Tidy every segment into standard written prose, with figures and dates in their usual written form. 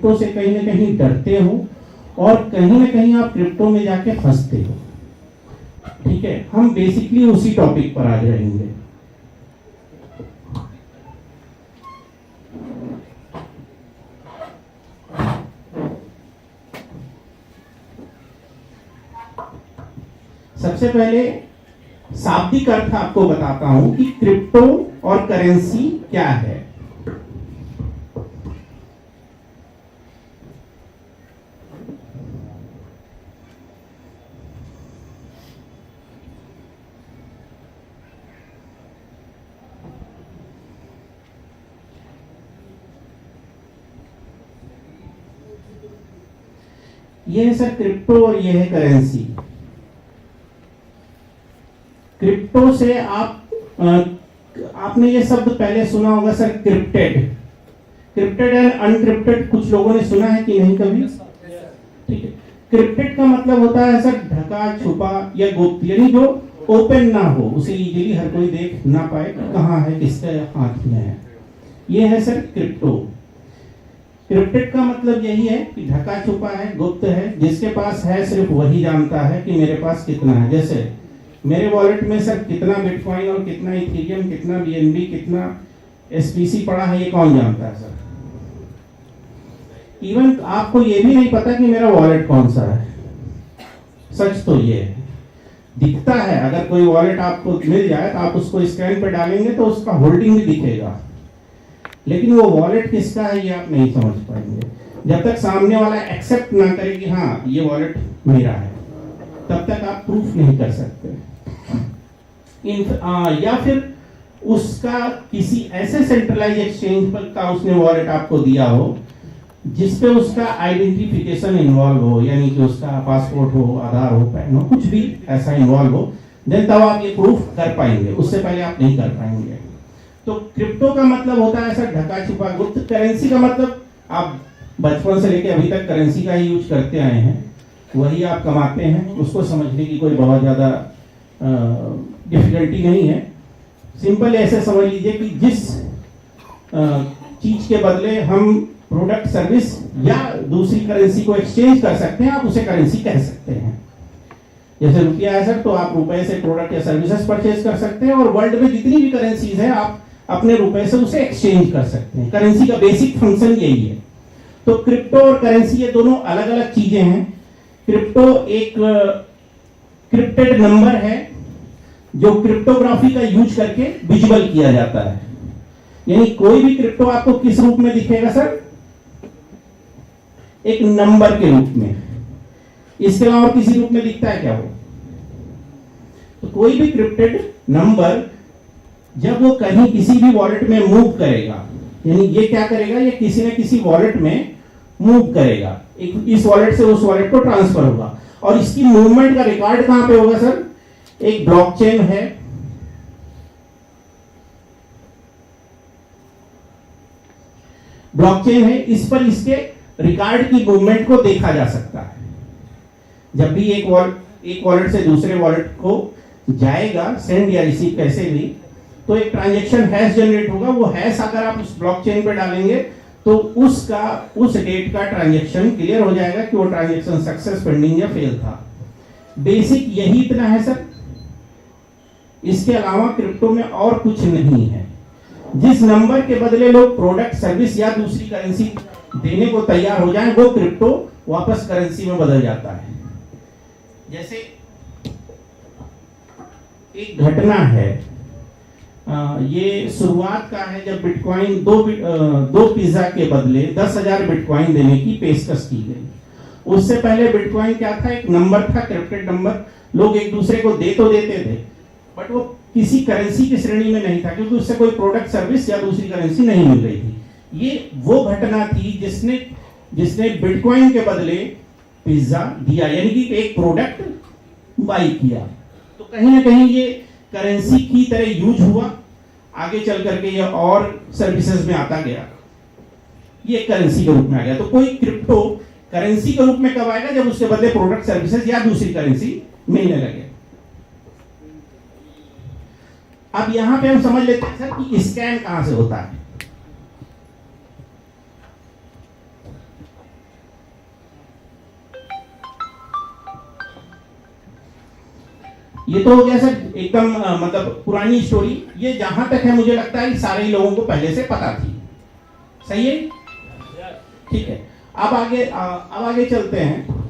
Crypto से कहीं ना कहीं डरते हो और कहीं ना कहीं आप क्रिप्टो में जाके फंसते हो। ठीक है, हम बेसिकली उसी टॉपिक पर आज रहेंगे। सबसे पहले शाब्दिक अर्थ आपको बताता हूं कि क्रिप्टो और करेंसी क्या है। ये है सर क्रिप्टो और ये है करेंसी। क्रिप्टो से आपने ये शब्द पहले सुना होगा सर, क्रिप्टेड। क्रिप्टेड एंड अनक्रिप्टेड कुछ लोगों ने सुना है कि नहीं कभी? ठीक है, क्रिप्टेड का मतलब होता है सर ढका छुपा या गुप्त, यानी जो ओपन ना हो, उसे इजीली हर कोई देख ना पाए कहाँ है, किसके हाथ में है। ये है सर क्रिप्टो। क्रिप्टेड का मतलब यही है कि ढका छुपा है, गुप्त है, जिसके पास है सिर्फ वही जानता है कि मेरे पास कितना है। जैसे मेरे वॉलेट में सर कितना बिटकॉइन और कितना इथेरियम, कितना बीएनबी, कितना एसपीसी पड़ा है, ये कौन जानता है सर? इवन आपको ये भी नहीं पता कि मेरा वॉलेट कौन सा है। सच तो ये है, दिखता है। अगर कोई वॉलेट आपको मिल जाए तो आप उसको स्कैन पे डालेंगे तो उसका होल्डिंग भी दिखेगा, लेकिन वो वॉलेट किसका है ये आप नहीं समझ पाएंगे जब तक सामने वाला एक्सेप्ट ना करे कि हाँ ये वॉलेट मेरा है, तब तक आप प्रूफ नहीं कर सकते। या फिर उसका किसी ऐसे सेंट्रलाइज एक्सचेंज पर का उसने वॉलेट आपको दिया हो जिसपे उसका आइडेंटिफिकेशन इन्वॉल्व हो, यानी कि उसका पासपोर्ट हो, आधार हो, पैन हो, कुछ भी ऐसा इन्वॉल्व हो, देन तब आप ये प्रूफ कर पाएंगे, उससे पहले आप नहीं कर पाएंगे। तो क्रिप्टो का मतलब होता है सर ढका छुपा गुप्त। करेंसी का मतलब आप बचपन से लेकर अभी तक करेंसी का ही यूज करते आए हैं, वही आप कमाते हैं, उसको समझने की कोई बहुत ज़्यादा डिफिकल्टी नहीं है। सिंपल ऐसे समझ लीजिए कि जिस चीज के बदले हम प्रोडक्ट सर्विस या दूसरी करेंसी को एक्सचेंज कर सकते हैं, आप उसे करेंसी कह सकते हैं। जैसे रुपया है सर, तो आप रुपए से प्रोडक्ट या सर्विसेज परचेज कर सकते हैं, और वर्ल्ड में जितनी भी करेंसीज है आप अपने रुपए से उसे एक्सचेंज कर सकते हैं। करेंसी का बेसिक फंक्शन यही है। तो क्रिप्टो और करेंसी ये दोनों अलग अलग चीजें हैं। क्रिप्टो एक क्रिप्टेड नंबर है जो क्रिप्टोग्राफी का यूज करके विजुअल किया जाता है। यानी कोई भी क्रिप्टो आपको किस रूप में दिखेगा सर? एक नंबर के रूप में। इसके अलावा किसी रूप में दिखता है क्या वो? तो कोई भी क्रिप्टेड नंबर जब वो कहीं किसी भी वॉलेट में मूव करेगा, यानी ये क्या करेगा, ये किसी न किसी वॉलेट में मूव करेगा, इस वॉलेट से उस वॉलेट को ट्रांसफर होगा, और इसकी मूवमेंट का रिकॉर्ड कहां पे होगा सर? एक ब्लॉकचेन है, ब्लॉकचेन है, इस पर इसके रिकॉर्ड की मूवमेंट को देखा जा सकता है। जब भी एक वॉलेट से दूसरे वॉलेट को जाएगा, सेंड या रिसीव कैसे भी, तो एक ट्रांजैक्शन हैश जनरेट होगा। वो हैश अगर आप उस ब्लॉकचेन पे डालेंगे तो उस डेट का ट्रांजैक्शन क्लियर हो जाएगा कि वो ट्रांजैक्शन सक्सेस, पेंडिंग या फेल था। बेसिक यही इतना है सर। इसके अलावा क्रिप्टो में और कुछ नहीं है। जिस नंबर के बदले लोग प्रोडक्ट, सर्विस या दूसरी करेंसी देने को तैयार हो जाएं, वो क्रिप्टो वापस करेंसी में बदल जाता है। जैसे एक घटना है, ये शुरुआत का है, जब बिटकॉइन दो पिज्जा के बदले 10,000 बिटकॉइन देने की पेशकश की गई। उससे पहले बिटकॉइन क्या था? एक नंबर था, क्रिप्टेड नंबर। लोग एक दूसरे को दे तो देते थे, बट वो किसी करेंसी की श्रेणी में नहीं था, क्योंकि उससे कोई प्रोडक्ट, सर्विस या दूसरी करेंसी नहीं मिल रही थी। ये वो घटना थी जिसने बिटकॉइन के बदले पिज्जा दिया, यानी कि एक प्रोडक्ट बाई किया। तो कहीं ना कहीं ये करेंसी की तरह यूज हुआ, आगे चल करके ये और सर्विसेज में आता गया, ये करेंसी के रूप में आ गया। तो कोई क्रिप्टो करेंसी के रूप में कब आएगा? जब उसके बदले प्रोडक्ट, सर्विसेज या दूसरी करेंसी मिलने लगे। अब यहां पे हम समझ लेते हैं सर कि स्कैन कहां से होता है। ये तो हो गया सर एकदम मतलब पुरानी स्टोरी। ये जहां तक है मुझे लगता है कि सारे लोगों को पहले से पता थी। सही है, ठीक है। अब आगे चलते हैं।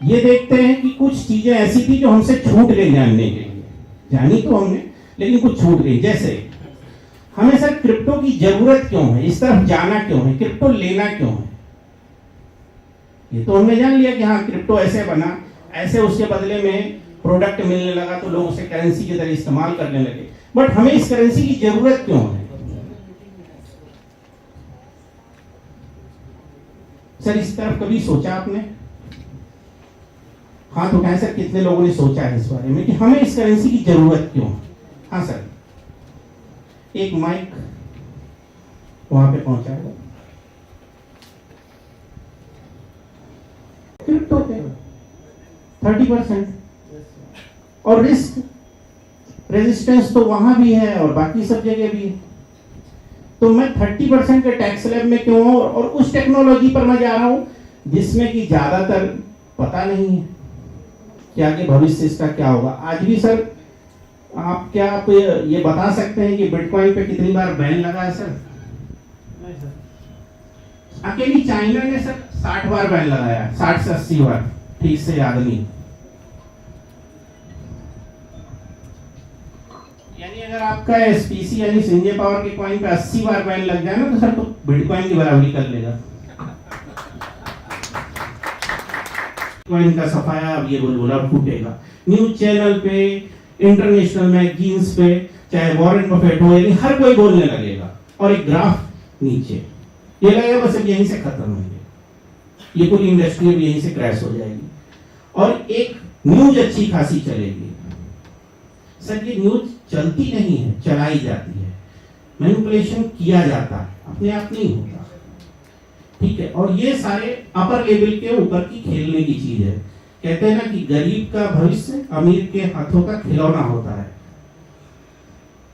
ये देखते हैं कि कुछ चीजें ऐसी थी जो हमसे छूट गई जानने के लिए। जानी तो हमने, लेकिन कुछ छूट गई। जैसे हमें सर क्रिप्टो की जरूरत क्यों है, इस तरफ जाना क्यों है, क्रिप्टो लेना क्यों है। ये तो हमने जान लिया कि हाँ क्रिप्टो ऐसे बना, ऐसे उसके बदले में प्रोडक्ट मिलने लगा तो लोग उसे करेंसी की तरह इस्तेमाल करने लगे। बट हमें इस करेंसी की जरूरत क्यों है सर, इस तरफ कभी सोचा आपने? हाँ तो कहें सर कितने लोगों ने सोचा है इस बारे में कि हमें इस करेंसी की जरूरत क्यों है। हाँ सर, एक माइक वहां पे पहुंचाएगा। क्रिप्टो पे 30% और रिस्क रेजिस्टेंस तो वहां भी है और बाकी सब जगह भी है। तो मैं 30% के टैक्स स्लैब में क्यों हूं और उस टेक्नोलॉजी पर मैं जा रहा हूं जिसमें कि ज्यादातर पता नहीं है कि आगे भविष्य इसका क्या होगा। आज भी सर आप क्या आप ये बता सकते हैं कि बिटकॉइन पे कितनी बार बैन लगा है सर? नहीं सर। अकेली चाइना ने सर 60 बार बैन लगाया, 60 से 80 बार, ठीक से याद नहीं। यानी अगर आपका एसपीसी यानी संजय पावर के कॉइन पे 80 बार बैन लग जाए ना तो सर तो बिटकॉइन की बराबरी कर लेगा। कॉइन का सफाया अब ये बुलबुला फूटेगा। न्यूज चैनल पे, इंटरनेशनल मैगजीन्स पे, चाहे वॉरेन बफेट हो, यानी हर कोई बोलने लगेगा और एक ग्राफ नीचे, ये लगेगा बस यहीं से खत्म हो गया, ये पूरी इंडस्ट्री अब यहीं से क्रैश हो जाएगी और एक न्यूज अच्छी खासी चलेगी। सर ये न्यूज चलती नहीं है, चलाई जाती है, मैनिपुलेशन किया जाता है, अपने आप नहीं होता, ठीक है। और ये सारे अपर लेवल के ऊपर की खेलने की चीज है। कहते हैं ना कि गरीब का भविष्य अमीर के हाथों का खिलौना होता है।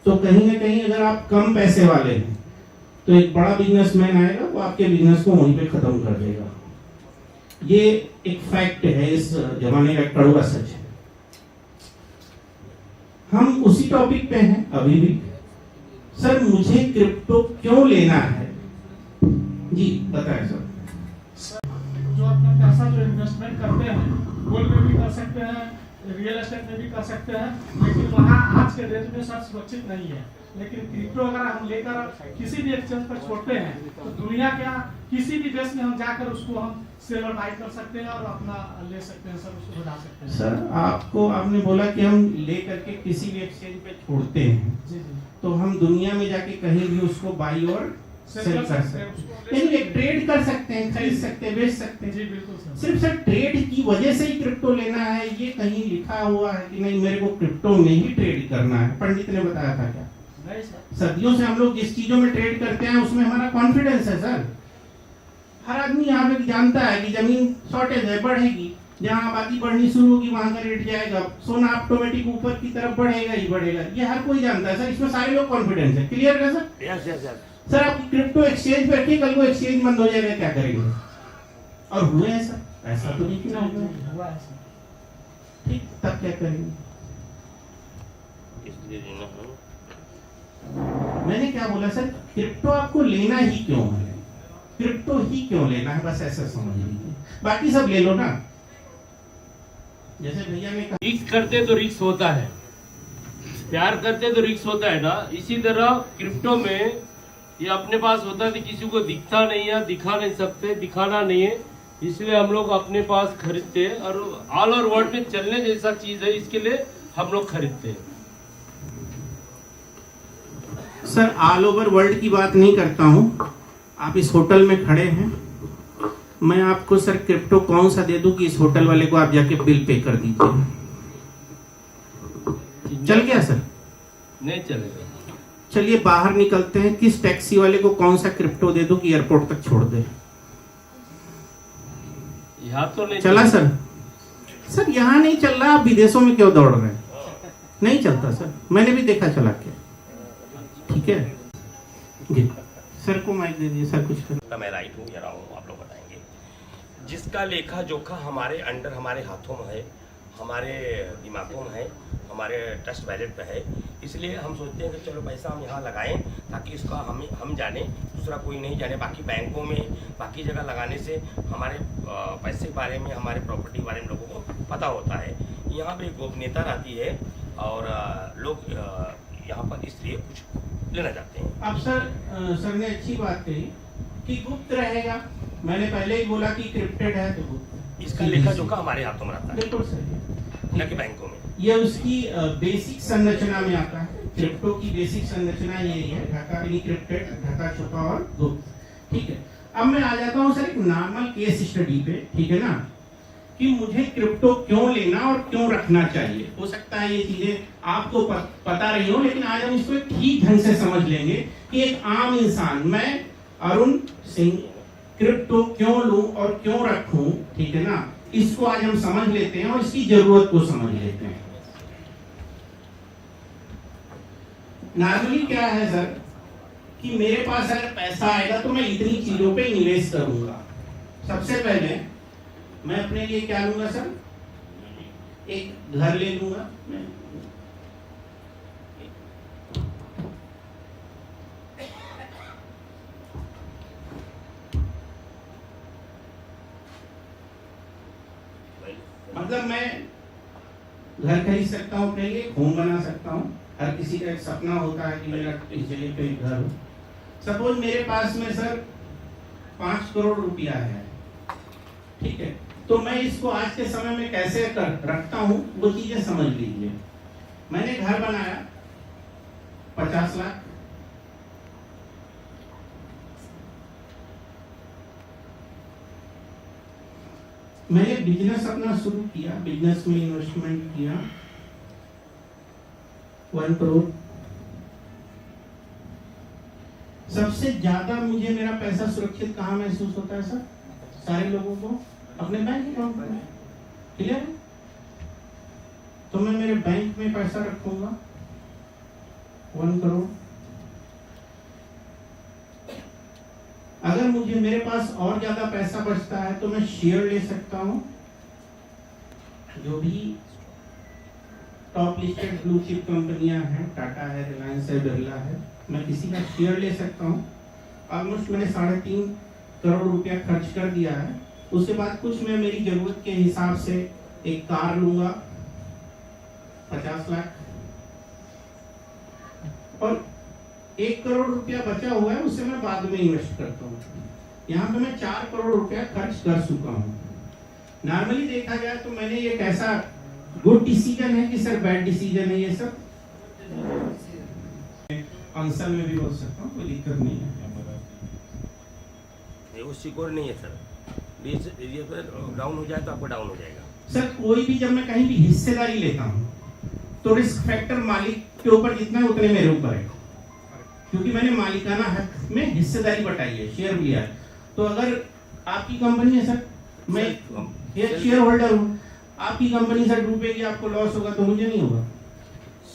तो कहीं ना कहीं अगर आप कम पैसे वाले हैं तो एक बड़ा बिजनेसमैन आएगा, वो आपके बिजनेस को वहीं पे खत्म कर देगा। ये एक फैक्ट है, इस जमाने का कड़वा सच है। हम उसी टॉपिक पे हैं अभी भी। सर मुझे क्रिप्टो क्यों लेना है, जी बताएं सर। जो अपना पैसा जो इन्वेस्टमेंट करते हैं, गोल्ड में भी कर सकते हैं, रियल एस्टेट में भी कर सकते हैं, लेकिन वहाँ आज के डेट में सब सुरक्षित नहीं है। लेकिन क्रिप्टो अगर हम लेकर किसी भी एक्सचेंज पर छोड़ते हैं तो दुनिया क्या किसी भी देश में हम जाकर उसको हम सेल और बाई कर सकते हैं और अपना ले सकते हैं सर, उसको बढ़ा सकते हैं। सर आपने बोला कि हम ले करके किसी भी एक्सचेंज पे छोड़ते हैं, जी जी, तो हम दुनिया में जाके कहीं भी उसको बाई और सेल कर सकते हैं, यानी ट्रेड कर सकते हैं, खरीद सकते हैं, बेच सकते हैं। जी बिल्कुल सर। सिर्फ सर ट्रेड की वजह से ही क्रिप्टो लेना है, ये कहीं लिखा हुआ है कि नहीं मेरे को क्रिप्टो में ही ट्रेड करना है? पंडित ने बताया था क्या? नहीं सर। सदियों से हम लोग जिस चीजों में ट्रेड करते हैं उसमें हमारा कॉन्फिडेंस है सर। हर आदमी यहाँ पे जानता है कि जमीन शॉर्टेज है, बढ़ेगी, जहाँ आबादी बढ़नी शुरू होगी वहां का रेट जाएगा, सोना ऑटोमेटिक ऊपर की तरफ बढ़ेगा ही बढ़ेगा, ये हर कोई जानता है सर। इसमें सारे लोग कॉन्फिडेंस है। क्लियर है sir? Yes yes yes. Sir आप क्रिप्टो एक्सचेंज पे रखिए, कल को एक्सचेंज बंद हो जाएगा, क्या करेंगे? और हुए हैं सर, ऐसा तो नहीं किया हुआ है सर। ठीक, तब क्या करेंगे? मैंने क्या बोला सर, क्रिप्टो आपको लेना ही क्यों है, क्रिप्टो ही क्यों लेना है, बस ऐसा समझ लीजिए, बाकी सब ले लो ना। जैसे भैया ने कहा रिस्क करते तो रिस्क होता है, प्यार करते तो रिस्क होता है ना, इसी तरह क्रिप्टो में ये अपने पास होता है, किसी को दिखता नहीं है, दिखा नहीं सकते, दिखाना नहीं है, इसलिए हम लोग अपने पास खरीदते हैं और ऑल ओवर वर्ल्ड में चलने जैसा चीज है, इसके लिए हम लोग खरीदते हैं। सर ऑल ओवर वर्ल्ड की बात नहीं करता हूँ, आप इस होटल में खड़े हैं, मैं आपको सर क्रिप्टो कौन सा दे दूं कि इस होटल वाले को आप जाके बिल पे कर दीजिए, चल गया सर? नहीं चलेगा। चलिए बाहर निकलते हैं, किस टैक्सी वाले को कौन सा क्रिप्टो दे दूं कि एयरपोर्ट तक छोड़ दे? यहाँ तो नहीं चला सर? सर यहाँ नहीं चल रहा, आप विदेशों में क्यों दौड़ रहे हैं? नहीं चलता सर, मैंने भी देखा चला के। ठीक है जी, सर को माइक दे दीजिए, सर कुछ कर। मैं राइट हूँ या रॉन्ग हूँ आप लोग बताएंगे। जिसका लेखा जोखा हमारे अंडर हमारे हाथों में है हमारे दिमागों में है, हमारे ट्रस्ट वैलेट पे है। इसलिए हम सोचते हैं कि चलो पैसा हम यहाँ लगाएं ताकि इसका हम जाने, दूसरा कोई नहीं जाने। बाकी बैंकों में बाकी जगह लगाने से हमारे पैसे के बारे में, हमारे प्रॉपर्टी के बारे में लोगों को पता होता है। यहाँ पे गोपनीयता रहती है और लोग यहाँ पर इसलिए कुछ लेना चाहते हैं। अब सर ने अच्छी बात कही कि गुप्त रहेगा। मैंने पहले ही बोला कि क्रिप्टेड है तो गुप्त। इसका लेखा जोखा हमारे हाथों में रहता है, बिल्कुल सही, न कि बैंकों में। ये उसकी बेसिक संरचना में आता है। क्रिप्टो की बेसिक संरचना यही है, ढका इनक्रिप्टेड, ढका छुपा और गुप्त। ठीक है, अब मैं आ जाता हूँ सर एक नॉर्मल केस स्टडी पे, ठीक है ना, कि मुझे क्रिप्टो क्यों लेना और क्यों रखना चाहिए। हो सकता है ये चीजें आपको पता रही हो, लेकिन आज हम इसको ठीक ढंग से समझ लेंगे कि एक आम इंसान, मैं अरुण सिंह, क्रिप्टो क्यों लूं और क्यों रखूं, ठीक है ना, इसको आज हम समझ लेते हैं और इसकी जरूरत को समझ लेते हैं। नॉर्मली क्या है सर कि मेरे पास अगर पैसा आएगा तो मैं इतनी चीजों पे इन्वेस्ट करूंगा। सबसे पहले मैं अपने लिए क्या लूंगा सर, एक घर ले लूंगा। मतलब मैं घर खरीद सकता हूँ अपने लिए, होम बना सकता हूँ। हर किसी का एक सपना होता है कि मेरा इस जगह पे एक घर हो। सपोज मेरे पास में सर 5 करोड़ रुपया है, ठीक है, तो मैं इसको आज के समय में कैसे रखता हूँ वो चीजें समझ लीजिए। मैंने घर बनाया 50 लाख, मैंने बिजनेस अपना शुरू किया, बिजनेस में इन्वेस्टमेंट किया 1 करोड़। सबसे ज्यादा मुझे मेरा पैसा सुरक्षित कहाँ महसूस होता है सर? सारे लोगों को अपने बैंक अकाउंट में। क्लियर है? तो मैं मेरे बैंक में पैसा रखूंगा 1 करोड़। अगर मुझे मेरे पास और ज्यादा पैसा बचता है तो मैं शेयर ले सकता हूं, जो भी टॉप लिस्टेड ब्लू चिप कंपनियां हैं, टाटा है, रिलायंस है, बिरला है, मैं किसी का शेयर ले सकता हूं। ऑलमोस्ट मैंने 3.5 करोड़ रुपया खर्च कर दिया है। उसके बाद कुछ मैं मेरी जरूरत के हिसाब से एक कार लूंगा 50 लाख, और 1 करोड़ रुपया बचा हुआ है उससे मैं बाद में इन्वेस्ट करता हूँ। यहाँ पे मैं 4 करोड़ रुपया खर्च कर चुका हूँ। नॉर्मली देखा जाए तो मैंने ये कैसा गुड डिसीजन है कि सर बैड डिसीजन है ये सब? आंसर में भी बोल सकता हूँ, कोई दिक्कत नहीं है। वो सिक्योर नहीं है सर, ये डाउन हो जाए तो आपको डाउन हो जाएगा सर। कोई भी जब मैं कहीं भी हिस्सेदारी लेता हूँ तो रिस्क फैक्टर मालिक के ऊपर जितना है उतने मेरे ऊपर है, क्योंकि मैंने मालिकाना हक में हिस्सेदारी बटाई है, शेयर लिया है। तो अगर आपकी कंपनी है सर, मैं शेयर होल्डर हूँ, आपकी कंपनी सर डूबेगी, आपको लॉस होगा तो मुझे नहीं होगा।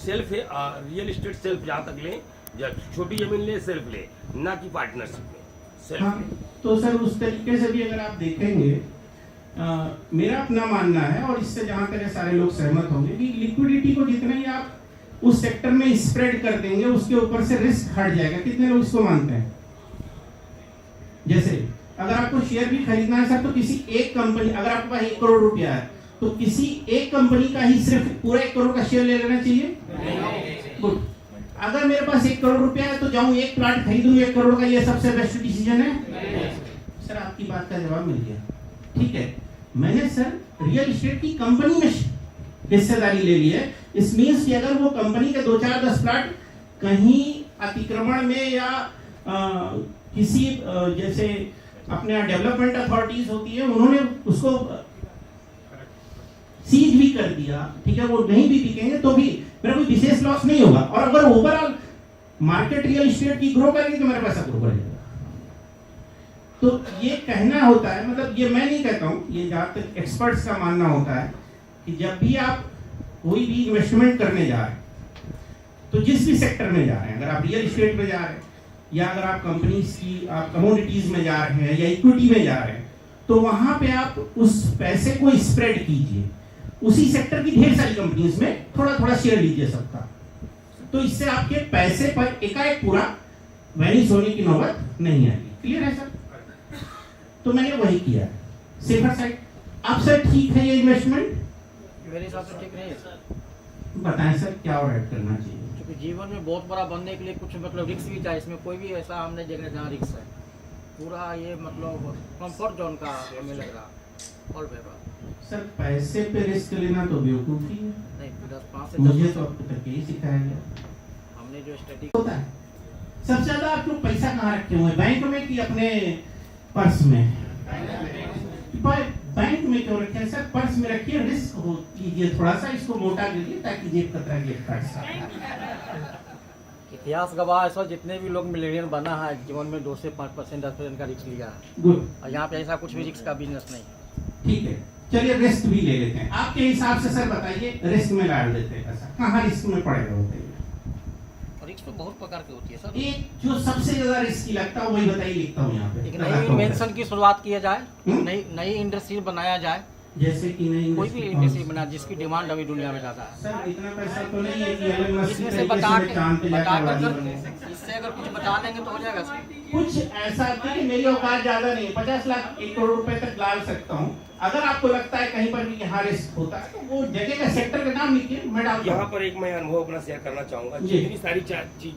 सेल्फ है, रियल एस्टेट सेल्फ जहाँ तक ले, जब छोटी जमीन ले सेल्फ ले, ना कि पार्टनरशिप में सेल्फ हाँ, ले। तो सर उस तरीके से भी अगर आप देखेंगे, मेरा अपना मानना है और इससे जहां तक सारे लोग सहमत होंगे कि लिक्विडिटी को जितना ही आप उस सेक्टर में स्प्रेड कर देंगे उसके ऊपर से रिस्क हट जाएगा। कितने लोग इसको मानते हैं? जैसे अगर आपको शेयर भी खरीदना है सर, तो किसी एक कंपनी, अगर आपके पास 1 करोड़ रुपया है तो किसी एक कंपनी का ही सिर्फ पूरा 1 करोड़ का शेयर ले लेना चाहिए। गुड। अगर मेरे पास 1 करोड़ रुपया है तो जाऊं एक प्लाट खरीदूं 1 करोड़ का, ये सबसे बेस्ट डिसीजन है? सर आपकी बात का जवाब मिल गया। ठीक है, मैंने सर रियल एस्टेट की कंपनी में हिस्सेदारी ले ली है। इस मीन्स कि अगर वो कंपनी के 2-4-10 प्लाट कहीं अतिक्रमण में या किसी जैसे अपने यहाँ डेवलपमेंट अथॉरिटीज होती है, उन्होंने उसको सीज भी कर दिया, ठीक है, वो नहीं भी बिकेंगे तो भी मेरा कोई विशेष लॉस नहीं होगा। और अगर ओवरऑल मार्केट रियल एस्टेट की ग्रो करेगी तो मेरा पैसा ग्रो करेगा। तो ये कहना होता है, मतलब ये मैं नहीं कहता हूँ, ये जहाँ तक एक्सपर्ट्स का मानना होता है कि जब भी आप कोई भी इन्वेस्टमेंट करने जा रहे हैं, तो जिस भी सेक्टर में जा रहे हैं, अगर आप रियल एस्टेट में जा रहे हैं या अगर आप कंपनीज की आप कमोडिटीज में जा रहे हैं या इक्विटी में जा रहे हैं, तो वहां पे आप उस पैसे को स्प्रेड कीजिए। उसी सेक्टर की ढेर सारी कंपनीज में थोड़ा थोड़ा शेयर लीजिए सबका, तो इससे आपके पैसे पर एकाएक पूरा वैनिश होने की नौबत नहीं आएगी। क्लियर है सर? तो मैंने वही किया, सेफर साइड। आप सर ठीक है ये इन्वेस्टमेंट? मेरे हिसाब से ठीक नहीं है सर, बताएं सर क्या और ऐड करना चाहिए? क्योंकि जीवन में बहुत बड़ा बनने के लिए कुछ मतलब रिस्क भी चाहिए। इसमें कोई भी ऐसा हमने जगह जहाँ रिस्क है, पूरा ये मतलब कंफर्ट जोन का हमें लग रहा ऑल पेपर। सर पैसे पे रिस्क लेना तो बेवकूफी है, नहीं 10-5 से मुझे 10 तो अब तक यही सिखाया गया। हमने जो स्टडी होता है सबसे ज्यादा आप लोग पैसा कहाँ रखे हुए हैं, बैंक में कि अपने पर्स में? बैंक में क्यों रखे हैं सर? पर्स में रखिए, रिस्क हो कीजिए थोड़ा सा, इसको मोटा कीजिए ताकि जेब कतरा जेब काट सके। इतिहास गवाह है सर, जितने भी लोग मिलेनियर बना है जीवन में 2 से 5% 10% का रिस्क लिया है, गुड, और यहाँ पे ऐसा कुछ भी रिस्क का बिजनेस नहीं। ठीक है, चलिए रिस्क भी ले लेते हैं। आपके हिसाब से सर बताइए, रिस्क में डाल देते हैं पैसा, कहाँ रिस्क में पड़ेगा होते हैं? रिस्क तो बहुत प्रकार की होती है सर। एक जो सबसे ज्यादा रिस्की लगता है वही बताइए, लिखता हूँ यहाँ पे। एक नई इन्वेंशन की शुरुआत किया जाए, हम्म? नई इंडस्ट्री बनाया जाए, जैसे कि नहीं कोई भी इंडस्ट्री बना जिसकी डिमांड अभी दुनिया में ज्यादा है। सर इतना पैसा तो नहीं है कि एलन मस्क इसमें की से तरीके से चांद पे जाकर आबादी कर बने। इससे अगर कुछ बचा लेंगे तो हो जाएगा सर। कुछ ऐसा कि मेरी औकात ज्यादा नहीं है, 50 लाख 1 करोड़ रुपए तक डाल सकता हूँ। अगर आपको लगता है कहीं पर भी यहाँ रिस्क होता है तो वो जगह का सेक्टर का नाम लिखिए, मैं डालता यहाँ हूँ। पर एक मैं अनुभव अपना शेयर करना चाहूंगा। जी। जितनी सारी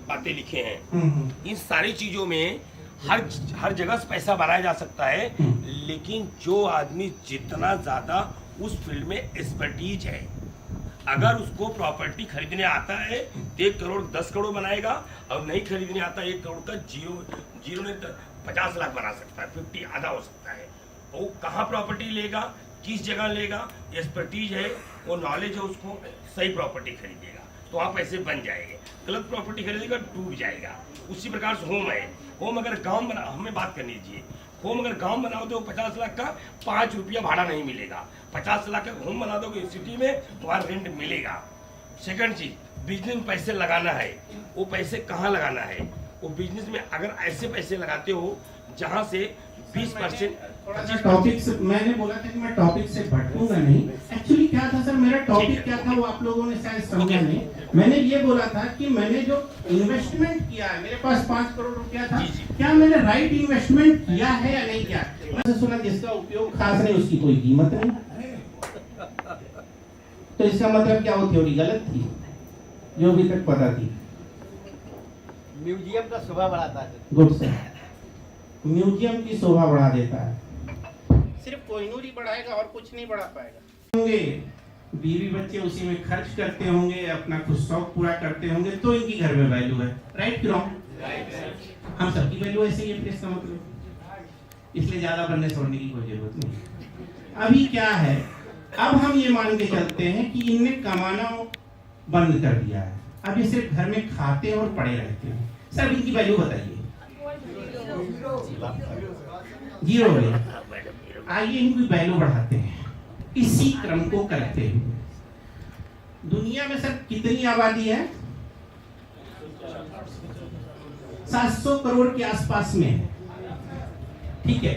बातें लिखे हैं, हम्म। इन सारी चीजों में हर जगह से पैसा बनाया जा सकता है, लेकिन जो आदमी जितना ज्यादा उस फील्ड में एक्सपर्टीज है, अगर उसको प्रॉपर्टी खरीदने आता है तो 1 करोड़ 10 करोड़ बनाएगा, और नहीं खरीदने आता 1 करोड़ का जीरो ने 50 लाख बना सकता है, 50 आधा हो सकता है। वो कहाँ प्रॉपर्टी लेगा, किस जगह लेगा, एक्सपर्टीज है, वो नॉलेज है, उसको सही प्रॉपर्टी खरीदेगा तो वहाँ पैसे बन जाएंगे। गलत प्रॉपर्टी खरीदेगा डूब जाएगा। उसी प्रकार से होम है, होम अगर गांव बना, हमें बात करनी चाहिए, होम अगर गांव बनाओ तो 50 लाख का 5 रुपया भाड़ा नहीं मिलेगा। 50 लाख का होम बना दोगे सिटी में तुम्हारा रेंट मिलेगा। सेकंड चीज, बिजनेस में पैसे लगाना है, वो पैसे कहाँ लगाना है? वो बिजनेस में अगर ऐसे पैसे लगाते हो जहाँ से 20% टॉपिक से मैंने बोला था कि मैं टॉपिक से भटकूंगा नहीं। एक्चुअली क्या था सर, मेरा टॉपिक क्या था वो आप लोगों ने शायद समझा नहीं। मैंने ये बोला था कि मैंने जो इन्वेस्टमेंट किया है, मेरे पास 5 करोड़ रुपया था, क्या मैंने राइट इन्वेस्टमेंट किया है या नहीं किया? मैंने सुना जिसका उपयोग खास नहीं उसकी कोई कीमत नहीं, तो इसका मतलब क्या वो थ्योरी गलत थी जो अभी तक पता थी? म्यूजियम का शोभा बढ़ाता है। गुड सर, म्यूजियम की शोभा बढ़ा देता है, सिर्फ कोहिनूर ही बढ़ाएगा और कुछ नहीं बढ़ा पाएगा। होंगे बीवी बच्चे उसी में खर्च करते होंगे, अपना कुछ शौक पूरा करते होंगे, तो इनकी घर में वैल्यू है। राइट कि रॉन्ग? हम सबकी वैल्यू ऐसे ही है, इसका मतलब इसलिए ज्यादा बनने छोड़ने की कोई जरूरत नहीं। अभी क्या है, अब हम ये मान के चलते हैं कि इनने कमाना बंद कर दिया है, अब ये सिर्फ घर में खाते और पड़े रहते हैं। सर इनकी वैल्यू बताइए। जीरो है। आइए इनकी वैल्यू बढ़ाते हैं, इसी क्रम को करते हुए। दुनिया में सर कितनी आबादी है? 700 करोड़ के आसपास में है, ठीक है।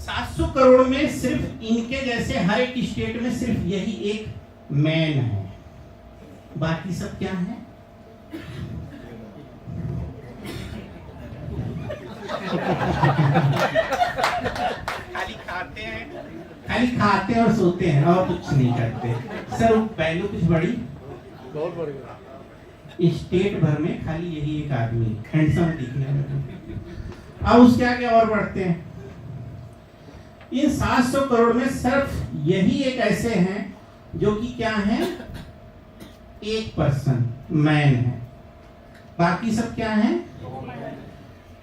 700 करोड़ में सिर्फ इनके जैसे हर एक स्टेट में सिर्फ यही एक मैन है, बाकी सब क्या है? खाली खाते हैं और सोते हैं और कुछ नहीं करते। सर वैल्यू कुछ बड़ी, बहुत बढ़िया। स्टेट भर में खाली यही एक आदमी हैंडसम दिखने में। अब उसके आगे और बढ़ते हैं, इन 700 करोड़ में सिर्फ यही एक ऐसे हैं जो कि क्या है? 1% मैन है, बाकी सब क्या है?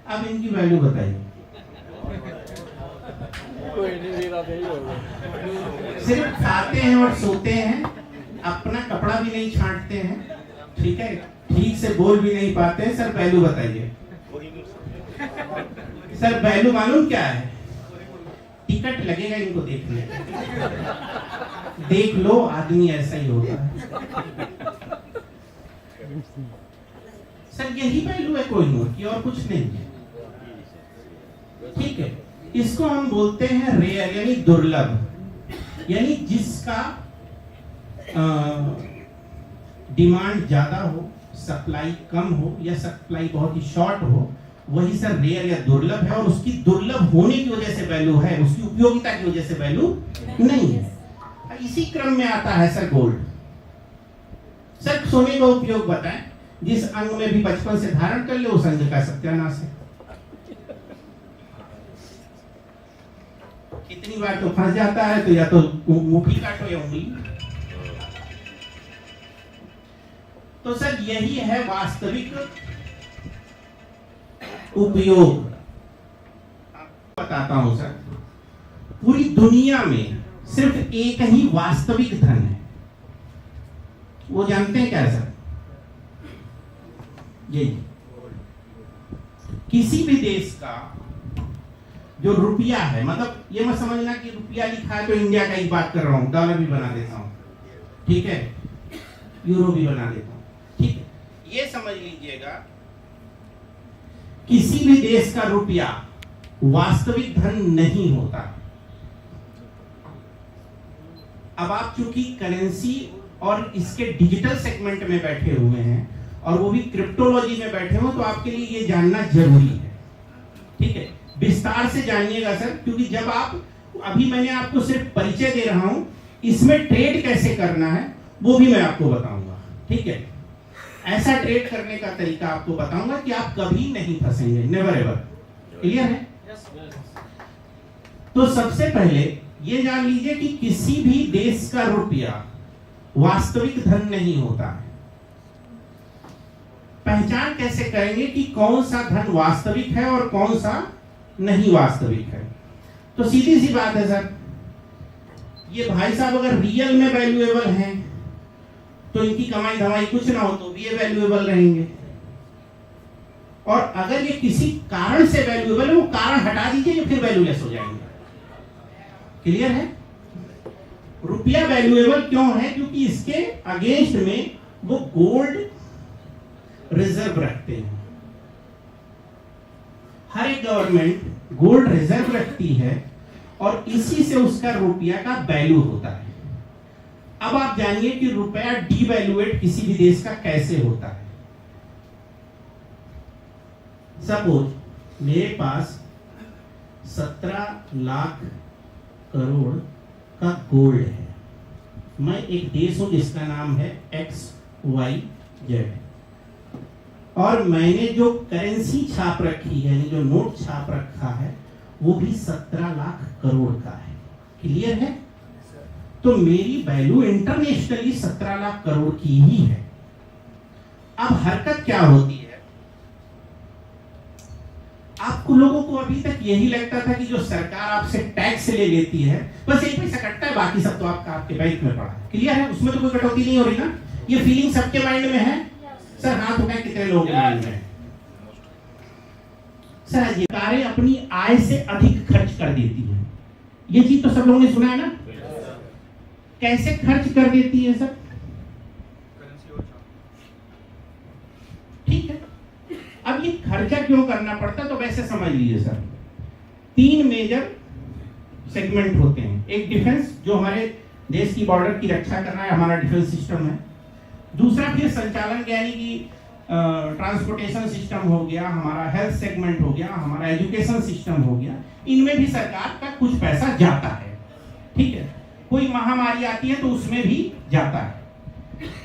अब इनकी वैल्यू बताइए। सिर्फ खाते हैं और सोते हैं, अपना कपड़ा भी नहीं छांटते हैं, ठीक है, ठीक से बोल भी नहीं पाते। सर वैल्यू बताइए। सर वैल्यू मालूम क्या है? टिकट लगेगा इनको देखने, देख लो आदमी ऐसा ही होता है। सर यही वैल्यू है कोहिनूर की और कुछ नहीं है, ठीक है। इसको हम बोलते हैं रेयर यानी दुर्लभ। यानी जिसका डिमांड ज्यादा हो, सप्लाई कम हो या सप्लाई बहुत ही शॉर्ट हो, वही सर रेयर या दुर्लभ है, और उसकी दुर्लभ होने की वजह से वैल्यू है, उसकी उपयोगिता की वजह से वैल्यू नहीं है। इसी क्रम में आता है सर गोल्ड। सर सोने का उपयोग बताएं, जिस अंग में भी बचपन से धारण कर ले उस अंग का सत्यानाश है। कितनी बार तो फंस जाता है, तो या तो मुट्ठी काटो या उंगली। तो सर यही है वास्तविक उपयोग। बताता हूं सर, पूरी दुनिया में सिर्फ एक ही वास्तविक धन है, वो जानते हैं क्या सर? यही किसी भी देश का जो रुपया है, मतलब ये मत समझना कि रुपया लिखा है तो इंडिया का ही बात कर रहा हूं, डॉलर भी बना देता हूं, ठीक है, यूरो भी बना देता हूं, ठीक है, ये समझ लीजिएगा किसी भी देश का रुपया वास्तविक धन नहीं होता। अब आप चूंकि करेंसी और इसके डिजिटल सेगमेंट में बैठे हुए हैं और वो भी क्रिप्टोलॉजी में बैठे हो, तो आपके लिए ये जानना जरूरी है, ठीक है, विस्तार से जानिएगा सर, क्योंकि जब आप, अभी मैंने आपको सिर्फ परिचय दे रहा हूं, इसमें ट्रेड कैसे करना है वो भी मैं आपको बताऊंगा, ठीक है, ऐसा ट्रेड करने का तरीका आपको बताऊंगा कि आप कभी नहीं फंसेंगे, नेवर एवर। क्लियर है? तो सबसे पहले ये जान लीजिए कि किसी भी देश का रुपया वास्तविक धन नहीं होता है। पहचान कैसे करेंगे कि कौन सा धन वास्तविक है और कौन सा नहीं वास्तविक है? तो सीधी सी बात है सर, ये भाई साहब अगर रियल में वैल्यूएबल हैं तो इनकी कमाई धमाई कुछ ना हो तो भी ये वैल्यूएबल रहेंगे, और अगर ये किसी कारण से वैल्यूएबल है, वो कारण हटा दीजिए फिर वैल्यूलेस हो जाएंगे। क्लियर है? रुपया वैल्यूएबल क्यों है? क्योंकि इसके अगेंस्ट में वो गोल्ड रिजर्व रखते हैं। हर एक गवर्नमेंट गोल्ड रिजर्व रखती है और इसी से उसका रुपया का वैल्यू होता है। अब आप जानिए कि रुपया डीवैल्यूएट किसी भी देश का कैसे होता है। सपोज मेरे पास 17 लाख करोड़ का गोल्ड है, मैं एक देश हूं जिसका नाम है XYZ, और मैंने जो करेंसी छाप रखी है, जो नोट छाप रखा है, वो भी 17 लाख करोड़ का है। क्लियर है? तो मेरी वैल्यू इंटरनेशनली 17 लाख करोड़ की ही है। अब हरकत क्या होती है? आपको लोगों को अभी तक यही लगता था कि जो सरकार आपसे टैक्स ले लेती है बस एक पैसा कटता है, बाकी सब तो आपके बैंक में पड़ा है। क्लियर है? उसमें तो कोई कटौती नहीं हो रही ना। ये फीलिंग सबके माइंड में है सर? हाथ उठाए कितने लोगों के माइंड में? सर ये सरकारें अपनी आय से अधिक खर्च कर देती है, ये चीज तो सब लोगों ने सुना है ना। कैसे खर्च कर देती है सर? ठीक है, अब ये खर्चा क्यों करना पड़ता है? तो वैसे समझ लीजिए सर, 3 मेजर सेगमेंट होते हैं। एक डिफेंस, जो हमारे देश की बॉर्डर की रक्षा करना है, हमारा डिफेंस सिस्टम है। दूसरा फिर संचालन, यानी कि ट्रांसपोर्टेशन सिस्टम हो गया, हमारा हेल्थ सेगमेंट हो गया, हमारा एजुकेशन सिस्टम हो गया। इनमें भी सरकार का कुछ पैसा जाता है, ठीक है। कोई महामारी आती है तो उसमें भी जाता है।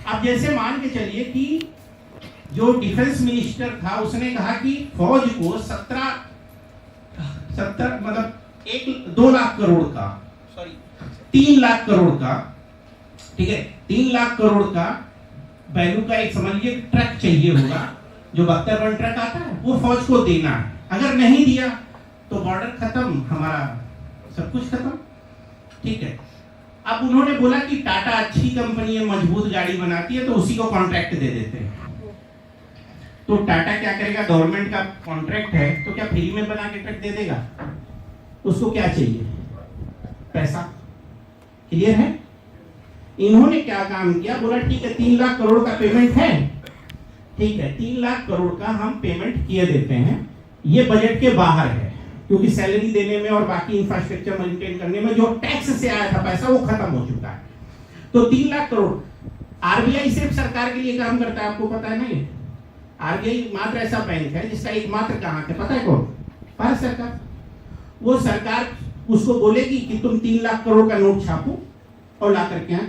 अब जैसे मान के चलिए कि जो डिफेंस मिनिस्टर था उसने कहा कि फौज को 70 मतलब 2 लाख करोड़ का, सॉरी 3 लाख करोड़ का, ठीक है, 3 लाख करोड़ का वैल्यू का एक समझ लीजिए ट्रक चाहिए होगा, जो 72 ट्रक आता है, वो फौज को देना है। अगर नहीं दिया तो बॉर्डर खत्म, हमारा सब कुछ खत्म, ठीक है। अब उन्होंने बोला कि टाटा अच्छी कंपनी है, मजबूत गाड़ी बनाती है, तो उसी को कॉन्ट्रैक्ट दे देते हैं। तो टाटा क्या करेगा? गवर्नमेंट का कॉन्ट्रैक्ट है तो क्या फ्री में बना के ट्रक दे देगा? उसको क्या चाहिए? पैसा। क्लियर है? इन्होंने क्या काम किया? बोला ठीक है 3 लाख करोड़ का पेमेंट है, ठीक है, 3 लाख करोड़ का हम पेमेंट किए देते हैं, ये बजट के बाहर है, क्योंकि सैलरी देने में और बाकी इंफ्रास्ट्रक्चर मेंटेन करने में जो टैक्स से आया था पैसा वो खत्म हो चुका है। तो 3 लाख करोड़। आरबीआई सिर्फ सरकार के लिए काम करता है, आपको पता है नहीं? आरबीआई मात्र ऐसा बैंक है जिसका एकमात्र ग्राहक है, पता है कौन? भारत सरकार। वो सरकार उसको बोलेगी कि तुम 3 लाख करोड़ का नोट छापो और ला करके यहाँ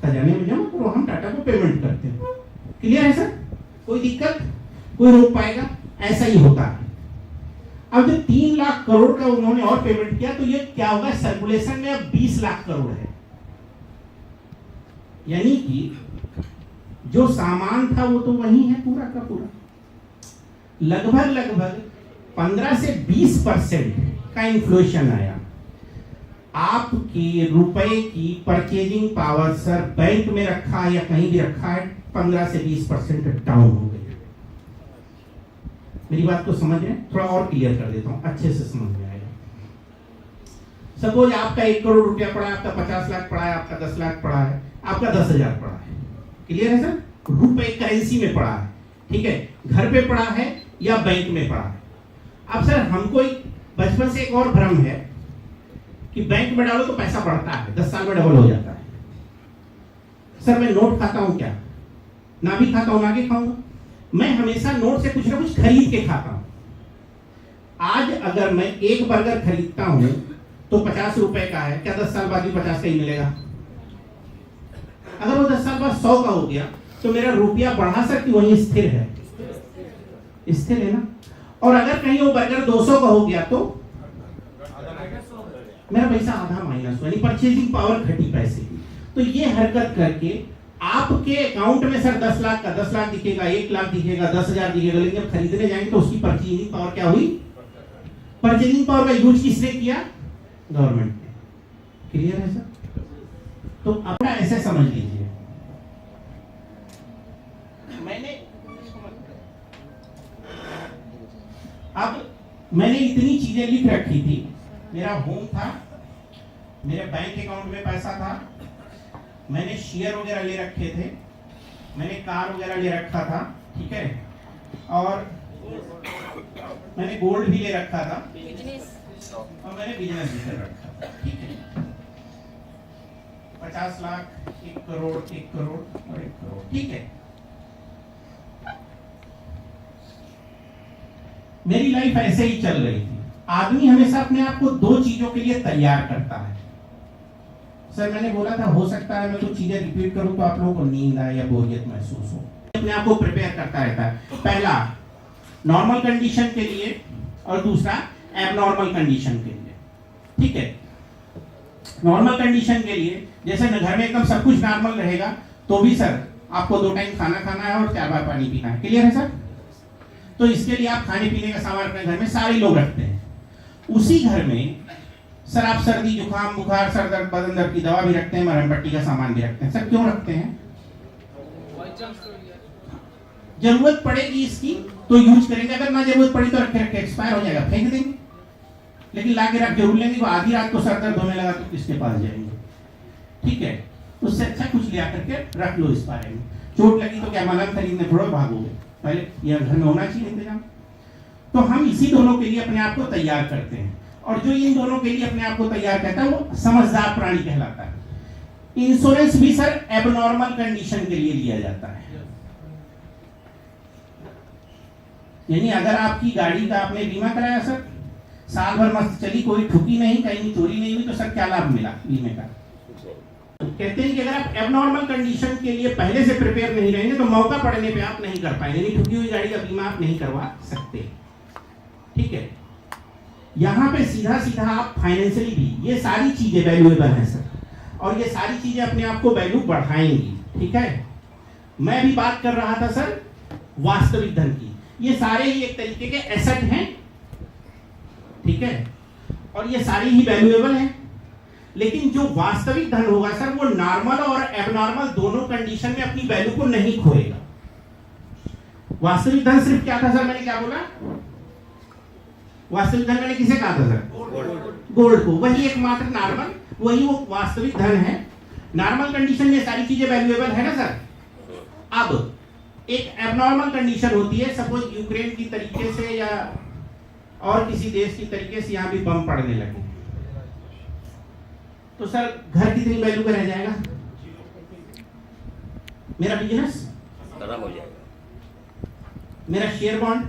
खजाने में जमा करो, हम टाटा को पेमेंट करते हैं। क्लियर है सर? कोई दिक्कत? कोई रोक पाएगा? ऐसा ही होता है। अब जब 3 लाख करोड़ का उन्होंने और पेमेंट किया तो ये क्या होगा? सर्कुलेशन में अब 20 लाख करोड़ है। यानी कि जो सामान था वो तो वही है पूरा का पूरा। लगभग 15 से 20% का इन्फ्लेशन आया। आपके रुपए की परचेजिंग पावर सर बैंक में रखा है या कहीं भी रखा है 15 से 20% डाउन हो गई। मेरी बात को समझ रहे हैं? थोड़ा और क्लियर कर देता हूं, अच्छे से समझ में आएगा। सपोज आपका 1 करोड़ रुपया पड़ा है, आपका 50 लाख पड़ा है, आपका 10 लाख पड़ा है, आपका 10,000 पड़ा है। क्लियर है सर? रुपए करेंसी में पड़ा है, ठीक है? घर पे पड़ा है या बैंक में पड़ा है। अब सर हमको बचपन से एक और भ्रम है कि बैंक में डालो तो पैसा बढ़ता है, 10 साल में डबल हो जाता है। सर मैं नोट खाता हूं क्या? ना भी खाता हूं ना आगे खाऊंगा। मैं हमेशा नोट से कुछ ना कुछ खरीद के खाता हूं। आज अगर मैं एक बर्गर खरीदता हूं तो 50 रुपए का है, क्या 10 साल बाद भी 50 का ही मिलेगा? अगर वो 10 साल बाद 100 का हो गया तो मेरा रुपया बढ़ा सकती वही स्थिर है? स्थिर है ना? और अगर कहीं वो बर्गर 200 का हो गया तो मेरा पैसा आधा माइनस हुआ, यानी परचेजिंग पावर घटी पैसे की। तो ये हरकत करके आपके अकाउंट में सर 10 लाख का 10 लाख दिखेगा, 1 लाख दिखेगा, 10,000 दिखेगा, लेकिन जब खरीदने जाएंगे तो उसकी परचेजिंग पावर क्या हुई? परचेजिंग पावर का यूज किसने किया? गवर्नमेंट ने। क्लियर है सर? तो अपना ऐसे समझ लीजिए। मैंने इतनी चीजें लिख रखी थी। मेरा होम था, मेरे बैंक अकाउंट में पैसा था, मैंने शेयर वगैरह ले रखे थे, मैंने कार वगैरह ले रखा था, ठीक है, और मैंने गोल्ड भी ले रखा था और मैंने बिजनेस भी कर रखा था, ठीक है। 50 लाख, 1 करोड़, 1 करोड़ और 1 करोड़, ठीक है। मेरी लाइफ ऐसे ही चल रही थी। आदमी हमेशा अपने आप को 2 चीजों के लिए तैयार करता है। सर मैंने बोला था हो सकता है मैं कुछ चीजें रिपीट करूं तो आप लोगों को नींद आए या बोरियत महसूस हो। अपने आप को प्रिपेयर करता रहता है। पहला नॉर्मल कंडीशन के लिए और दूसरा एबनॉर्मल कंडीशन के लिए, ठीक है। नॉर्मल कंडीशन के लिए जैसे घर में एकदम सब कुछ नॉर्मल रहेगा तो भी सर आपको 2 टाइम खाना खाना है और 4 बार पानी पीना है। क्लियर है सर? तो इसके लिए आप खाने पीने का सामान अपने घर में सारे लोग रखते हैं। उसी घर में सर आप सर्दी जुकाम बुखार सर दर्द बदन दर्द की दवा भी रखते हैं, मरहम पट्टी का सामान भी रखते हैं। सर क्यों रखते हैं? जरूरत पड़ेगी इसकी तो यूज करेंगे, अगर ना जरूरत पड़ी तो रखे रखे एक्सपायर हो जाएगा, फेंक देंगे। लेकिन ला के रख जरूर लेंगे। वो आधी रात को सर दर्द होने लगा तो किसके पास जाएंगे? ठीक है, उससे अच्छा कुछ ले आकर के रख लो। इस बारे में चोट लगी तो क्या मलहम खरीदने थोड़ा भागोगे, पहले यह घर में होना चाहिए इंतजाम। तो हम इसी दोनों के लिए अपने आप को तैयार करते हैं, और जो इन दोनों के लिए अपने आप को तैयार करता है वो समझदार प्राणी कहलाता है। इंश्योरेंस भी सर एबनॉर्मल कंडीशन के लिए लिया जाता है। यानी अगर आपकी गाड़ी का आपने बीमा कराया सर, साल भर मस्त चली, कोई ठुकी नहीं, कहीं चोरी नहीं हुई, तो सर क्या लाभ मिला बीमे का? कहते हैं कि अगर आप एबनॉर्मल कंडीशन के लिए पहले से प्रिपेयर नहीं रहेंगे तो मौका पड़ने पे आप नहीं कर पाएंगे, यानी ठुकी हुई गाड़ी का बीमा आप नहीं करवा सकते, ठीक है। यहाँ पे सीधा सीधा आप फाइनेंशियली भी ये सारी चीजें वैल्यूएबल हैं सर, और ये सारी चीजें अपने आप को वैल्यू बढ़ाएंगी, ठीक है। मैं भी बात कर रहा था सर वास्तविक धन की। ये सारे ही एक तरीके के एसेट हैं, ठीक है, और ये सारी ही वैल्यूएबल हैं। लेकिन जो वास्तविक धन होगा सर वो नॉर्मल और एबनॉर्मल दोनों कंडीशन में अपनी वैल्यू को नहीं खोएगा। वास्तविक धन सिर्फ क्या था सर? मैंने क्या बोला? वास्तविक धन मैंने किसे कहा था सर? गोल्ड को। वही एकमात्र नॉर्मल, वही वो वास्तविक धन है। नॉर्मल कंडीशन में सारी चीजें वैल्यूएबल है ना सर। अब एक एबनॉर्मल कंडीशन होती है, सपोज यूक्रेन की तरीके से या और किसी देश की तरीके से यहाँ भी बम पड़ने लगे, तो सर घर कितनी वैल्यू का रह जाएगा? मेरा बिजनेस खत्म हो जाएगा। मेरा शेयर बॉन्ड,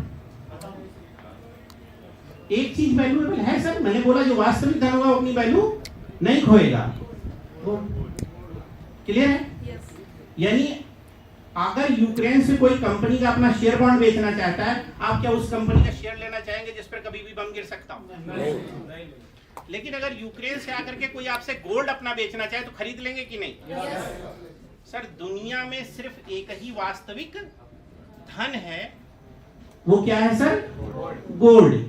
एक चीज वैल्यूएबल है सर, मैंने बोला जो वास्तविक धन होगा वो अपनी वैल्यू नहीं खोएगा। क्लियर है? यानी अगर यूक्रेन से कोई कंपनी का अपना शेयर बॉन्ड बेचना चाहता है, आप क्या उस कंपनी का शेयर लेना चाहेंगे जिस पर कभी भी बम गिर सकता हो? नहीं। लेकिन अगर यूक्रेन से आकर के कोई आपसे गोल्ड अपना बेचना चाहे तो खरीद लेंगे कि नहीं? सर दुनिया में सिर्फ एक ही वास्तविक धन है, वो क्या है सर? गोल्ड।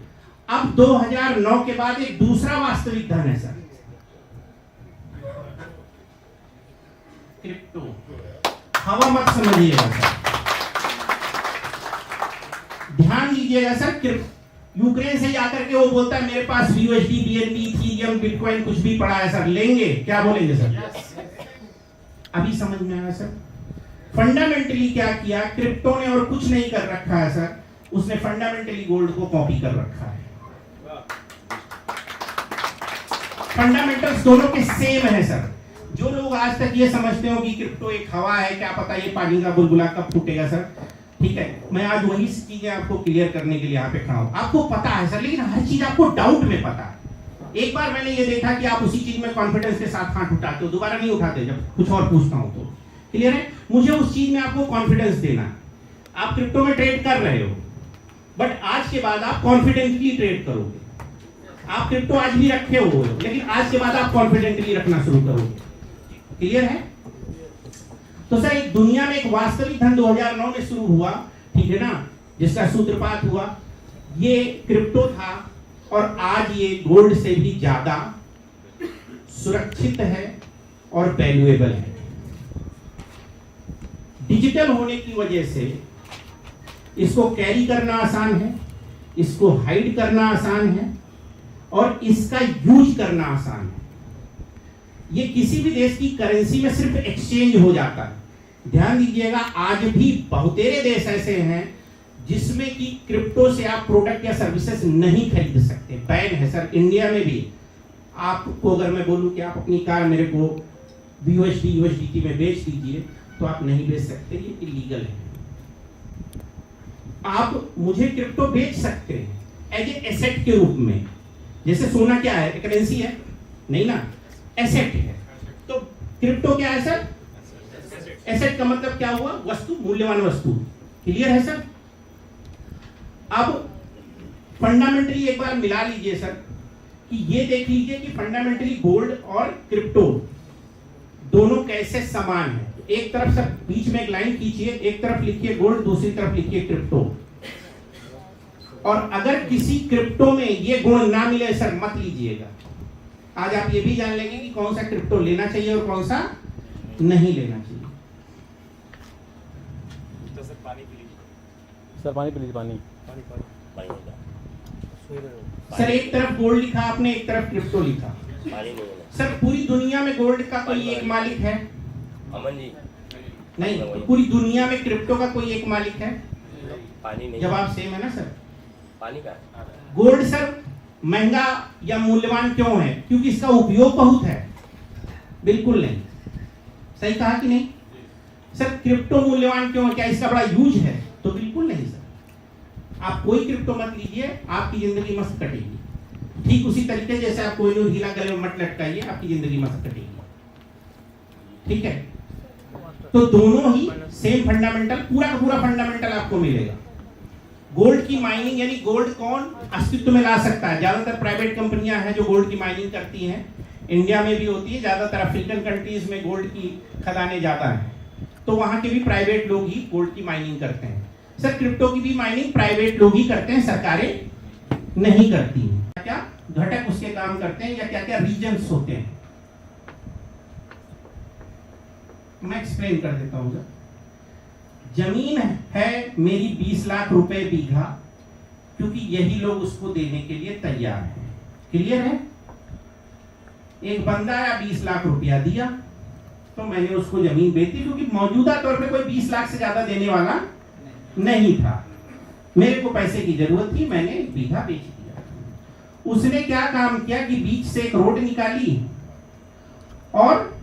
अब 2009 के बाद एक दूसरा वास्तविक धन है सर, क्रिप्टो। हवा मत समझिएगा सर, ध्यान दीजिएगा सर। यूक्रेन से ही आकर के वो बोलता है मेरे पास USD, BNB, इथेरियम, बिटकॉइन कुछ भी पड़ा है सर, लेंगे? क्या बोलेंगे सर? अभी समझ में आया सर? फंडामेंटली क्या किया क्रिप्टो ने, और कुछ नहीं कर रखा है सर, उसने फंडामेंटली गोल्ड को कॉपी कर रखा है। फंडामेंटल्स दोनों के सेम है सर। जो लोग आज तक ये समझते हो कि क्रिप्टो एक हवा है, क्या पता ये पानी का बुलबुला कब फूटेगा सर, ठीक है, मैं आज वही चीजें आपको क्लियर करने के लिए यहाँ पे खड़ा हूँ। आपको पता है सर, लेकिन हर चीज आपको डाउट में पता है। एक बार मैंने ये देखा कि आप उसी चीज में कॉन्फिडेंस के साथ हाथ उठाते हो, दोबारा नहीं उठाते जब कुछ और पूछता हूँ तो। क्लियर है? मुझे उस चीज में आपको कॉन्फिडेंस देना। आप क्रिप्टो में ट्रेड कर रहे हो, बट आज के बाद आप कॉन्फिडेंटली ट्रेड करोगे। आप क्रिप्टो आज भी रखे हो, लेकिन आज के बाद आप कॉन्फिडेंटली रखना शुरू करोगे। क्लियर है? तो सर एक दुनिया में एक वास्तविक धन 2009 में शुरू हुआ, ठीक है ना, जिसका सूत्रपात हुआ ये क्रिप्टो था, और आज ये गोल्ड से भी ज्यादा सुरक्षित है और वैल्यूएबल है। डिजिटल होने की वजह से इसको कैरी करना आसान है, इसको हाइड करना आसान है, और इसका यूज करना आसान है। ये किसी भी देश की करेंसी में सिर्फ एक्सचेंज हो जाता है। ध्यान दीजिएगा, आज भी बहुतेरे देश ऐसे हैं जिसमें कि क्रिप्टो से आप प्रोडक्ट या सर्विसेज नहीं खरीद सकते, बैन है सर। इंडिया में भी आपको अगर मैं बोलूं कि आप अपनी कार मेरे को USDT में बेच दीजिए, तो आप नहीं बेच सकते, ये इलीगल है। आप मुझे क्रिप्टो बेच सकते हैं एज ए एसेट के रूप में, जैसे सोना क्या है, करेंसी है नहीं ना, एसेट है। तो क्रिप्टो क्या है सर? एसेट का मतलब क्या हुआ? वस्तु, मूल्यवान वस्तु। क्लियर है सर? अब फंडामेंटली एक बार मिला लीजिए सर, कि ये देख लीजिए कि फंडामेंटली गोल्ड और क्रिप्टो दोनों कैसे समान है। एक तरफ सर बीच में एक लाइन खींचिए, एक तरफ लिखिए गोल्ड, दूसरी तरफ लिखिए क्रिप्टो। और अगर किसी क्रिप्टो में ये गुण ना मिले सर, मत लीजिएगा। आज आप ये भी जान लेंगे कि कौन सा क्रिप्टो लेना चाहिए और कौन सा नहीं लेना चाहिए। सर पानी पी लीजिए, पानी। सर एक तरफ गोल्ड लिखा आपने, एक तरफ क्रिप्टो लिखा। सर पूरी दुनिया में गोल्ड का कोई एक मालिक है? अमन जी नहीं, तो पूरी दुनिया में क्रिप्टो का कोई एक मालिक है? पानी नहीं। जवाब सेम है ना सर? पानी का गोल्ड सर महंगा या मूल्यवान क्यों है? क्योंकि इसका उपयोग बहुत है? बिल्कुल नहीं। सही कहा कि नहीं? सर क्रिप्टो मूल्यवान क्यों है? क्या इसका बड़ा यूज है? तो बिल्कुल नहीं सर। आप कोई क्रिप्टो मत लीजिए, आपकी जिंदगी मस्त कटेगी। ठीक उसी तरीके जैसे आप कोई हीरा गले में मत लटकाइए, आपकी जिंदगी मस्त कटेगी। ठीक है? तो दोनों ही सेम फंडामेंटल, पूरा का पूरा फंडामेंटल आपको मिलेगा। गोल्ड की माइनिंग, यानी गोल्ड कौन अस्तित्व में ला सकता है? ज्यादातर प्राइवेट कंपनियां हैं जो गोल्ड की माइनिंग करती हैं। इंडिया में भी होती है, ज्यादातर अफ्रीकन कंट्रीज में गोल्ड की खदानें ज्यादा हैं, तो वहां के भी प्राइवेट लोग ही गोल्ड की माइनिंग करते हैं। सर क्रिप्टो की भी माइनिंग प्राइवेट लोग ही करते हैं, सरकारें नहीं करती हैं। क्या घटक उसके काम करते हैं, या क्या क्या रीजन्स होते हैं, मैं एक्सप्लेन कर देता हूं सर। जमीन है मेरी 20 लाख रुपए बीघा, क्योंकि यही लोग उसको देने के लिए तैयार हैं। क्लियर है? एक बंदा आया 20 लाख रुपया दिया, तो मैंने उसको जमीन बेच दी, क्योंकि मौजूदा तौर पे कोई 20 लाख से ज्यादा देने वाला नहीं था। मेरे को पैसे की जरूरत थी, मैंने एक बीघा बेच दिया। उसने क्या काम किया कि बीच से एक रोड निकाली और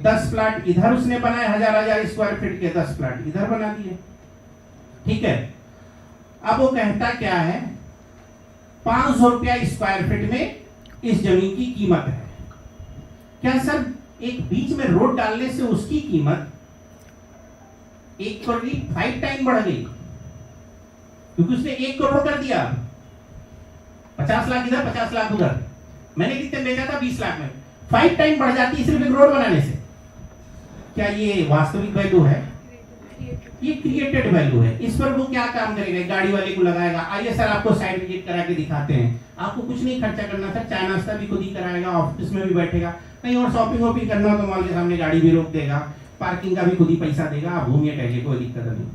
10 प्लाट इधर उसने बनाए, 1000 स्क्वायर फीट के 10 प्लाट इधर बना दिए। ठीक है, अब वो कहता क्या है, 500 रुपया स्क्वायर फीट में इस जमीन की कीमत है। क्या सर एक बीच में रोड डालने से उसकी कीमत 1 करोड़ 5 टाइम बढ़ गई, क्योंकि उसने 1 करोड़ कर दिया, 50 लाख इधर 50 लाख उधर। मैंने कितने बेचा था? 20 लाख में, 5 टाइम बढ़ जाती है सिर्फ एक रोड बनाने से। क्या ये वास्तविक वैल्यू है? ये क्रिएटेड वैल्यू है। इस पर वो क्या काम करेगा? गाड़ी वाले को लगाएगा, आइए सर आपको साइड विजिट करा के दिखाते हैं। आपको कुछ नहीं खर्चा करना सर, चाय नाश्ता भी खुद ही कराएगा, ऑफिस में भी बैठेगा, कहीं और शॉपिंग वॉपिंग करना हो तो मॉल के सामने गाड़ी भी रोक देगा, पार्किंग का भी खुद ही पैसा देगा, आप घूमिए टहलिए, कोई दिक्कत नहीं।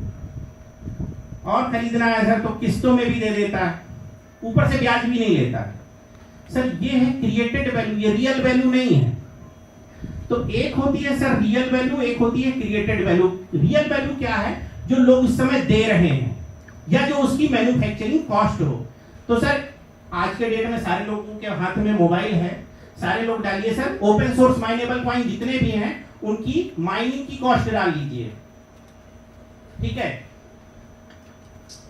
और खरीदना है सर तो किस्तों में भी दे देता है, ऊपर से ब्याज भी नहीं लेता। सर ये है क्रिएटेड वैल्यू, ये रियल वैल्यू नहीं है। तो एक होती है सर रियल वैल्यू, एक होती है क्रिएटेड वैल्यू। रियल वैल्यू क्या है? जो लोग इस समय दे रहे हैं या जो उसकी मैन्युफैक्चरिंग कॉस्ट हो। तो सर आज के डेट में सारे लोगों के हाथ में मोबाइल है, सारे लोग डालिए sir open source minable coin जितने भी हैं उनकी माइनिंग की कॉस्ट डाल लीजिए, ठीक है,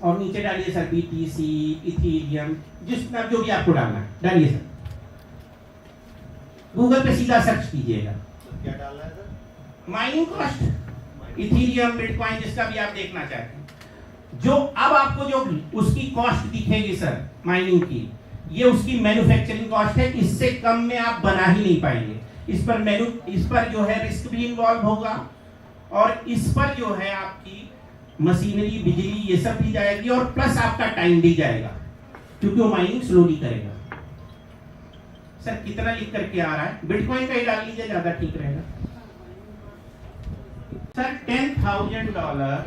और नीचे डालिए सर BTC, इथेरियम, जितना जो भी आपको डालना है डालिए सर। गूगल पे सीधा सर्च कीजिएगा, क्या डालना है sir? Mining cost, Ethereum, bitcoin, जिसका भी आप देखना चाहते हैं। जो अब आपको जो उसकी कॉस्ट दिखेगी सर माइनिंग की, ये उसकी मैन्युफैक्चरिंग कॉस्ट है, इससे कम में आप बना ही नहीं पाएंगे। इस पर जो है रिस्क भी इन्वॉल्व होगा, और इस पर जो है आपकी मशीनरी, बिजली, ये सब भी जाएगी, और प्लस आपका टाइम भी जाएगा, क्योंकि वो माइनिंग स्लोली करेगा। सर कितना लिख करके आ रहा है? बिटकॉइन का ही डाल लीजिए, ज्यादा ठीक रहेगा। सर $10,000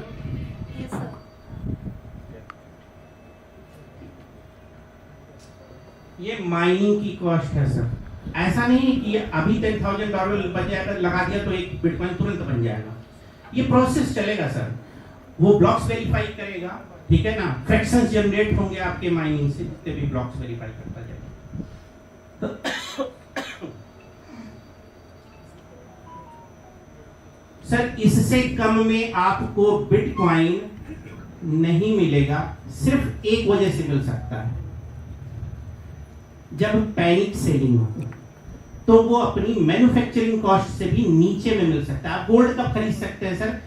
ये माइनिंग की कॉस्ट है सर। ऐसा नहीं है कि अभी $10,000 बच जाएगा, लगा दिया तो एक बिटकॉइन तुरंत बन जाएगा। ये प्रोसेस चलेगा सर, वो ब्लॉक्स वेरीफाई करेगा, ठीक है ना, फ्रैक्शंस जनरेट होंगे आपके माइनिंग से, जितने भी ब्लॉक्स वेरीफाई करता जाएगा। सर इससे कम में आपको बिटकॉइन नहीं मिलेगा, सिर्फ एक वजह से मिल सकता है, जब पैनिक सेलिंग हो तो वो अपनी मैन्युफैक्चरिंग कॉस्ट से भी नीचे में मिल सकता है। आप गोल्ड कब खरीद सकते हैं सर?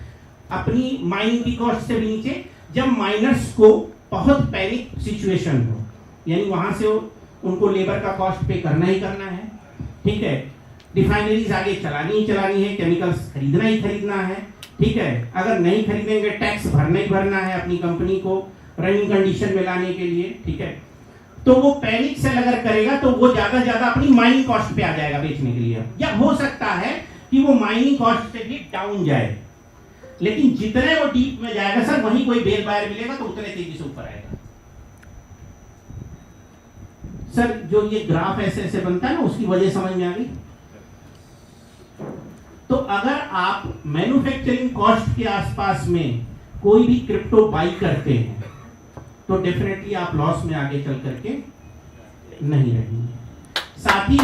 अपनी माइनिंग की कॉस्ट से भी नीचे, जब माइनर्स को बहुत पैनिक सिचुएशन हो, यानी वहां से उनको लेबर का कॉस्ट पे करना ही करना है, ठीक है, रिफाइनरीज आगे चलानी ही चलानी है, केमिकल्स खरीदना ही खरीदना है, ठीक है, अगर नहीं खरीदेंगे टैक्स भरना ही भरना है अपनी कंपनी को रनिंग कंडीशन में लाने के लिए, ठीक है, तो वो पैनिक सेल अगर करेगा तो वो ज्यादा अपनी माइनिंग कॉस्ट पे आ जाएगा बेचने के लिए, या हो सकता है कि वो माइनिंग कॉस्ट से भी डाउन जाए, लेकिन जितने वो डीप में जाएगा सर वहीं कोई बेल बायर मिलेगा तो उतने तेजी से ऊपर आएगा। सर जो ये ग्राफ ऐसे ऐसे बनता है ना, उसकी वजह समझ में आ गई? तो अगर आप मैन्युफैक्चरिंग कॉस्ट के आसपास में कोई भी क्रिप्टो बाई करते हैं तो डेफिनेटली आप लॉस में आगे चल करके नहीं रहेंगे। साथ ही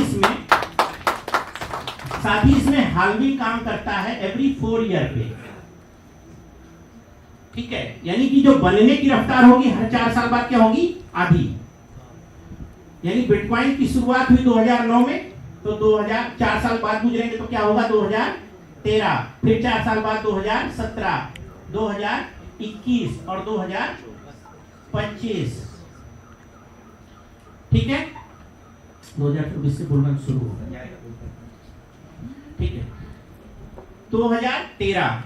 इसमें हाल्विंग काम करता है एवरी 4 ईयर पे, ठीक है, यानी कि जो बनने की रफ्तार होगी हर 4 साल बाद क्या होगी? आधी। यानी बिटकॉइन की शुरुआत हुई 2009 में, तो 2004 साल बाद गुजरेंगे तो क्या होगा? 2013, फिर 4 साल बाद 2017, 2021 और 2025, ठीक है, 2024 से बोलना शुरू होगा, ठीक है। 2013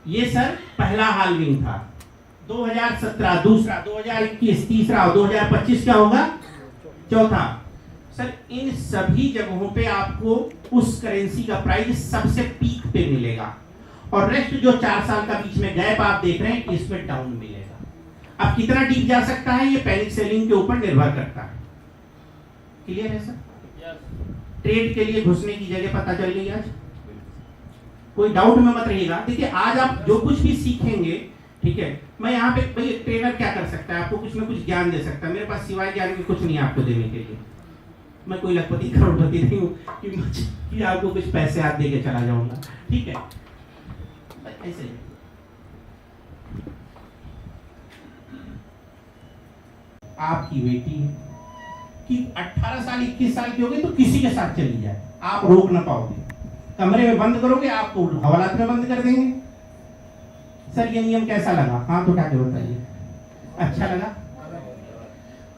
ये सर पहला हाल्विंग था, 2017 दूसरा, 2021 तीसरा और 2025 क्या होगा? चौथा। सर इन सभी जगहों पे आपको उस करेंसी का प्राइस सबसे पीक पे मिलेगा, और रेस्ट जो 4 साल का बीच में गैप आप देख रहे हैं इसमें डाउन मिलेगा। अब कितना डीप जा सकता है ये पैनिक सेलिंग के ऊपर निर्भर करता है। क्लियर है सर? ट्रेड के लिए घुसने की जगह पता चल गई आज? कोई डाउट में मत रहिएगा। देखिए आज आप जो कुछ भी सीखेंगे, ठीक है, मैं यहाँ पे भाई ट्रेनर क्या कर सकता है, आपको कुछ ना कुछ ज्ञान दे सकता है, मेरे पास सिवाय ज्ञान के कुछ नहीं है आपको देने के लिए। मैं कोई लखपति करोड़पति नहीं हूँ कि आपको कुछ पैसे हाथ दे के चला जाऊंगा, ठीक है। ऐसे आपकी बेटी है कि 18 साल 21 साल की होगी तो किसी के साथ चली जाए, आप रोक ना पाओगे, कमरे में बंद करोगे, आपको हवालात में बंद कर देंगे। सर ये नियम कैसा लगा, हाथ उठा के बताइए, अच्छा लगा?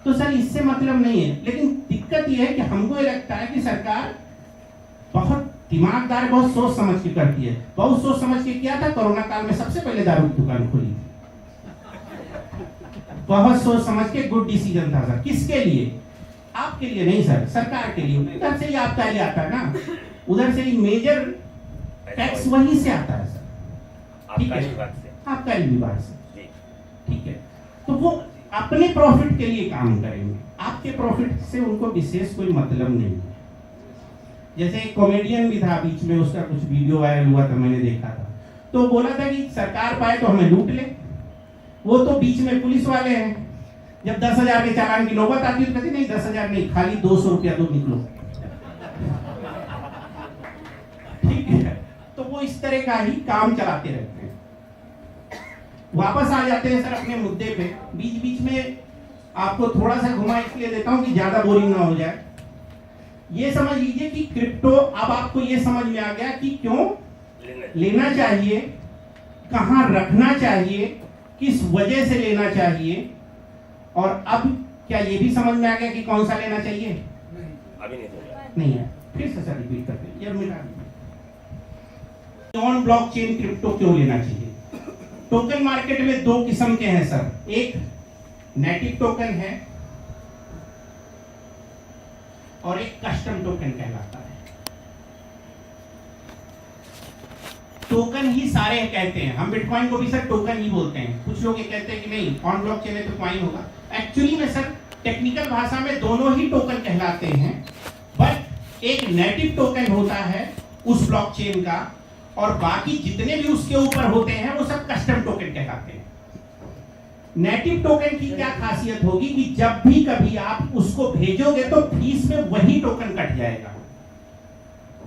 तो सर इससे मतलब नहीं है, लेकिन दिक्कत यह है कि हमको ये लगता है कि सरकार बहुत दिमागदार, बहुत सोच समझ के करती है। बहुत सोच समझ के किया था, कोरोना काल में सबसे पहले दारू की दुकान खोली थी, बहुत सोच समझ के, गुड डिसीजन था सर। किसके लिए? आपके लिए नहीं सर, सरकार के लिए। उधर से ही आपका ही आता है ना, उधर से ही मेजर टैक्स वहीं से आता है सर, ठीक है, आपका ही विभाग से, ठीक है। तो वो अपने प्रॉफिट के लिए काम करेंगे, आपके प्रॉफिट से उनको विशेष कोई मतलब नहीं है। जैसे एक कॉमेडियन भी था बीच में, उसका कुछ वीडियो वायरल हुआ था, मैंने देखा था, तो बोला था कि सरकार पाए तो हमें लूट ले। वो तो बीच में पुलिस वाले हैं, जब 10,000 के चालान की नौबत आती है तो कहती नहीं 10,000 नहीं, खाली 200 रुपया दो, निकलो, ठीक है। तो वो इस तरह का ही काम चलाते रहते हैं। वापस आ जाते हैं सर अपने मुद्दे पे। बीच बीच में आपको थोड़ा सा घुमा इसलिए देता हूं कि ज्यादा बोरिंग ना हो जाए। ये समझ लीजिए कि क्रिप्टो, अब आपको ये समझ में आ गया कि क्यों लेना चाहिए, कहां रखना चाहिए, किस वजह से लेना चाहिए, और अब क्या ये भी समझ में आ गया कि कौन सा लेना चाहिए? अभी नहीं है। फिर से सर रिपीट करते हैं, मिटा नॉन ब्लॉकचेन क्रिप्टो क्यों लेना चाहिए? टोकन मार्केट में दो किस्म के हैं सर, एक नेटिव टोकन है और एक कस्टम टोकन कहलाता है। टोकन ही सारे कहते हैं, हम बिटकॉइन को भी सर टोकन ही बोलते हैं। कुछ लोग ये कहते हैं कि नहीं ऑन ब्लॉकचेन है तो कॉइन होगा, एक्चुअली में सर टेक्निकल भाषा में दोनों ही टोकन कहलाते हैं, बट एक नेटिव टोकन होता है उस ब्लॉकचेन का, और बाकी जितने भी उसके ऊपर होते हैं वो सब कस्टम टोकन कहलाते हैं। नेटिव टोकन की क्या खासियत होगी कि जब भी कभी आप उसको भेजोगे तो फीस में वही टोकन कट जाएगा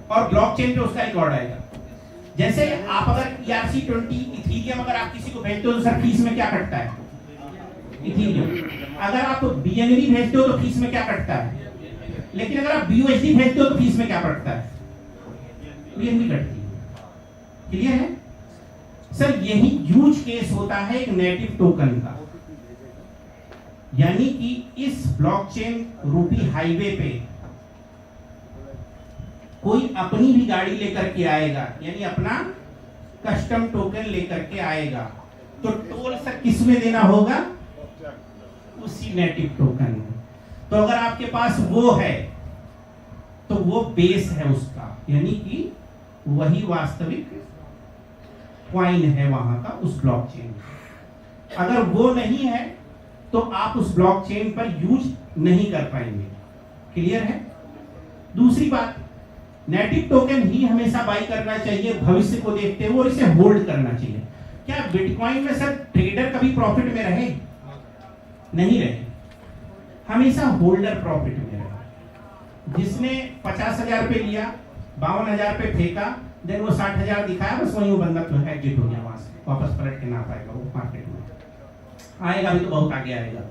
और ब्लॉकचेन पे उसका रिकॉर्ड आएगा। जैसे आप अगर ERC-20 इथीरियम अगर आप किसी को भेजते हो तो सर फीस में क्या कटता है? इथीरियम। अगर आप BNB भेजते हो तो फीस में क्या कटता है? लेकिन अगर आप BUSD भेजते हो तो फीस में क्या कटता है? BNB कटती है। क्लियर है सर? यही यूज केस होता है एक नेटिव टोकन का, यानी कि इस ब्लॉकचेन रूपी हाईवे पे कोई अपनी भी गाड़ी लेकर के आएगा, यानी अपना कस्टम टोकन लेकर के आएगा, तो टोल सर किस में देना होगा? उसी नेटिव टोकन में। तो अगर आपके पास वो है तो वो बेस है उसका, यानी कि वही वास्तविक कॉइन है वहां का उस ब्लॉकचेन। अगर वो नहीं है तो आप उस ब्लॉकचेन पर यूज नहीं कर पाएंगे। क्लियर है? दूसरी बात, नेटिव टोकन ही हमेशा बाई करना चाहिए भविष्य को देखते हुए, और इसे होल्ड करना चाहिए। क्या बिटकॉइन में सर ट्रेडर कभी प्रॉफिट में रहे? नहीं रहे, हमेशा होल्डर प्रॉफिट में रहे। जिसने 50,000 पे लिया, 52,000 पे फेंका, देन वो 60,000 दिखाया, बस वही वो बंदा तो एग्जिट हो गया वहां से, वापस पलट के ना पाएगा वो मार्केट में। आएगा भी तो बहुत आगे आएगा,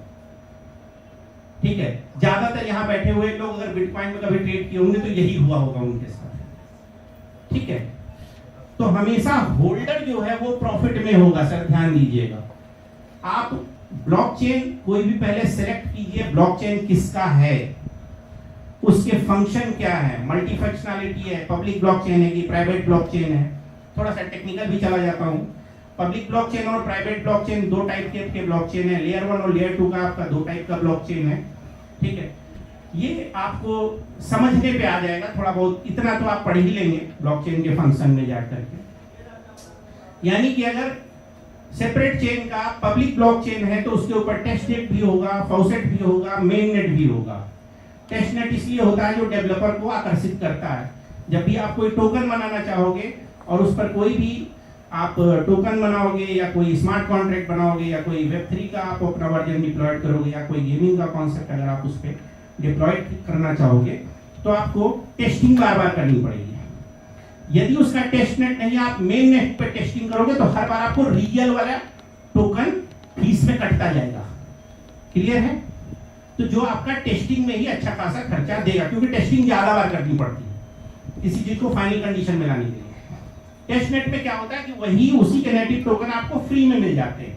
ठीक है। ज्यादातर यहाँ बैठे हुए लोग अगर बिटकॉइन में कभी ट्रेड किए होंगे तो यही हुआ होगा उनके साथ, ठीक है। तो हमेशा होल्डर जो है वो प्रॉफिट में होगा सर, ध्यान दीजिएगा। आप ब्लॉकचेन कोई भी पहले सिलेक्ट कीजिए, ब्लॉकचेन किसका है, उसके फंक्शन क्या है, मल्टी फंक्शनैलिटी है, पब्लिक ब्लॉकचेन है कि प्राइवेट ब्लॉकचेन है। थोड़ा सा टेक्निकल भी चला जाता हूं। पब्लिक ब्लॉकचेन और प्राइवेट ब्लॉकचेन दो टाइप के ब्लॉकचेन है। लेयर 1 और लेयर 2 का आपका दो टाइप का ब्लॉकचेन है, ठीक है। ये आपको समझने पे आ जाएगा थोड़ा बहुत, इतना तो आप पढ़ ही लेंगे ब्लॉकचेन के फंक्शन में जाकर के। यानी कि अगर सेपरेट चेन का पब्लिक ब्लॉकचेन है तो उसके ऊपर टेस्टनेट भी होगा, फॉसेट भी होगा, मेननेट भी होगा। टेस्टनेट इसलिए होता है जो डेवलपर को आकर्षित करता है। जब भी आप कोई टोकन बनाना चाहोगे और उस पर कोई भी आप टोकन बनाओगे या कोई स्मार्ट कॉन्ट्रैक्ट बनाओगे या कोई वेब3 का आप अपना वर्जन डिप्लॉयड करोगे या कोई गेमिंग का कॉन्सेप्ट अगर आप उस पर डिप्लॉयड करना चाहोगे तो आपको टेस्टिंग बार बार करनी पड़ेगी। यदि उसका टेस्ट नेट नहीं, आप मेन नेट पे टेस्टिंग करोगे तो हर बार आपको रियल वाला टोकन फीस में कटता जाएगा। क्लियर है? तो जो आपका टेस्टिंग में ही अच्छा खासा खर्चा देगा, क्योंकि टेस्टिंग ज्यादा बार करनी पड़ती है किसी चीज को फाइनल कंडीशन में लाने के लिए। टेस्ट नेट में क्या होता है कि वही उसी के नेटिव टोकन आपको फ्री में मिल जाते हैं।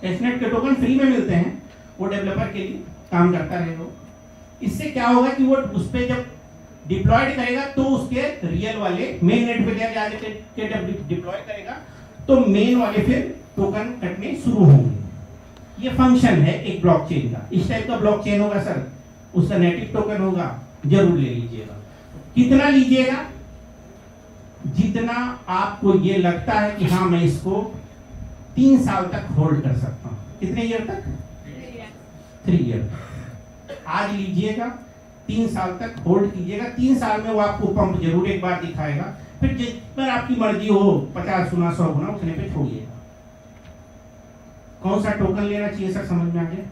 टेस्ट नेट के टोकन फ्री में मिलते हैं, वो डेवलपर के लिए काम करता रहेगा। इससे क्या होगा कि वो उस पर जब डिप्लॉयड करेगा तो उसके रियल वाले मेन नेट पे जाके डिप्लॉय करेगा तो मेन वाले फिर टोकन कटने शुरू होंगे। ये फंक्शन है एक ब्लॉकचेन का। इस टाइप का ब्लॉकचेन होगा सर, उसका नेटिव टोकन होगा, जरूर ले लीजिएगा। कितना लीजिएगा? जितना आपको ये लगता है कि हाँ मैं इसको 3 साल तक होल्ड कर सकता हूं। कितने ईयर तक? 3 ईयर। आज लीजिएगा, 3 साल तक होल्ड कीजिएगा। 3 साल में वो आपको पंप जरूर एक बार दिखाएगा, फिर जिस पर आपकी मर्जी हो 50 गुना 100 गुना उतने पे छोड़िएगा। कौन सा टोकन लेना चाहिए सर, समझ में आ गया?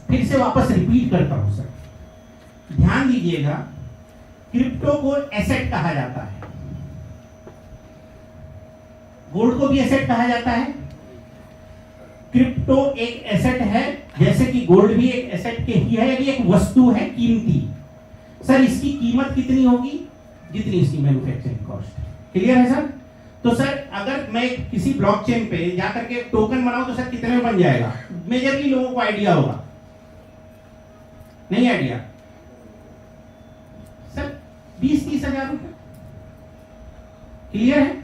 फिर से वापस रिपीट करता हूं सर, ध्यान दीजिएगा। क्रिप्टो को एसेट कहा जाता है, गोल्ड को भी एसेट कहा जाता है। क्रिप्टो एक एसेट है, जैसे कि गोल्ड भी एक एसेट के ही है, यानी एक वस्तु है कीमती। सर इसकी कीमत कितनी होगी? जितनी इसकी मैन्युफैक्चरिंग कॉस्ट है। क्लियर है सर? तो सर अगर मैं किसी ब्लॉकचेन पे जाकर के टोकन बनाऊं तो सर कितने में बन जाएगा? मेजरली लोगों को आइडिया होगा, नहीं आइडिया? सर 20-30 हजार रुपए। क्लियर है?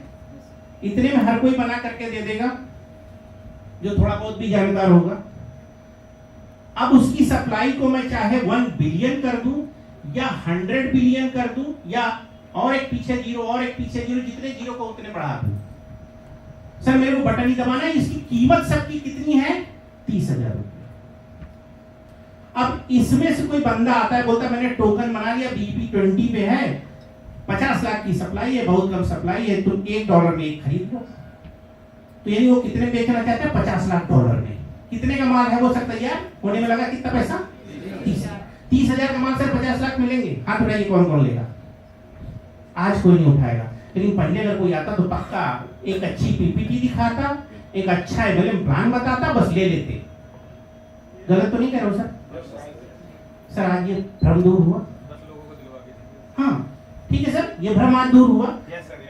इतने में हर कोई बना करके दे देगा जो थोड़ा बहुत भी जानकार होगा। अब उसकी सप्लाई को मैं चाहे 1 बिलियन कर दूं या 100 बिलियन कर दूं या और एक पीछे जीरो और एक पीछे जीरो, जितने जीरो को उतने बढ़ा दूं। सर मेरे को बटन ही दबाना है। इसकी कीमत सबकी कितनी है? 30,000 रुपए। अब इसमें से कोई बंदा आता है, बोलता है मैंने टोकन बना लिया, BP20 पे है, 50 लाख की सप्लाई है, बहुत कम सप्लाई है, तुम $1 में एक खरीद लो। तो यानी वो कितने बेचना चाहता है? $50 लाख में। कितने का माल है वो सर तैयार होने में लगा? कितना पैसा? 30,000 का माल सर 50 लाख मिलेंगे। हाथ उठाइए कौन कौन लेगा? आज कोई नहीं उठाएगा, लेकिन पहले अगर कोई आता तो पक्का एक अच्छी PPT दिखाता, एक अच्छा MLM प्लान बताता, बस ले लेते। गलत तो नहीं कह रहा हूं सर? सर आज ये भ्रम दूर हुआ? हाँ ठीक है सर, ये भ्रम आज दूर हुआ।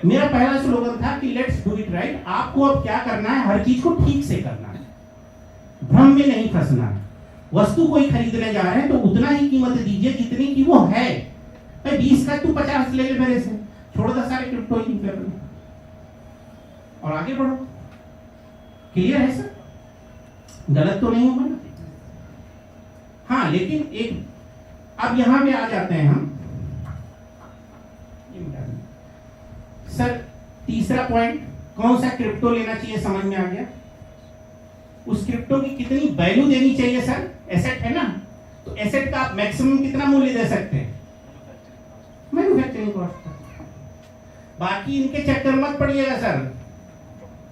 मेरा पहला स्लोगन था कि लेट्स डू इट राइट। आपको अब क्या करना है? हर चीज को ठीक से करना है, भ्रम में नहीं फंसना है। वस्तु कोई खरीदने जा रहे हैं तो उतना ही कीमत दीजिए जितनी की वो है। 20 का तू 50 ले ले मेरे से, छोड़ दो सारे क्रिप्टो ही और आगे बढ़ो। क्लियर है सर? गलत तो नहीं होगा ना? हाँ लेकिन एक अब यहां पे आ जाते हैं हम। सर तीसरा पॉइंट, कौन सा क्रिप्टो लेना चाहिए समझ में आ गया। उस क्रिप्टो की कितनी वैल्यू देनी चाहिए सर? एसेट है ना, तो एसेट का आप मैक्सिमम कितना मूल्य दे सकते हैं? Manufacturing cost. बाकी इनके चक्कर मत पड़िएगा सर।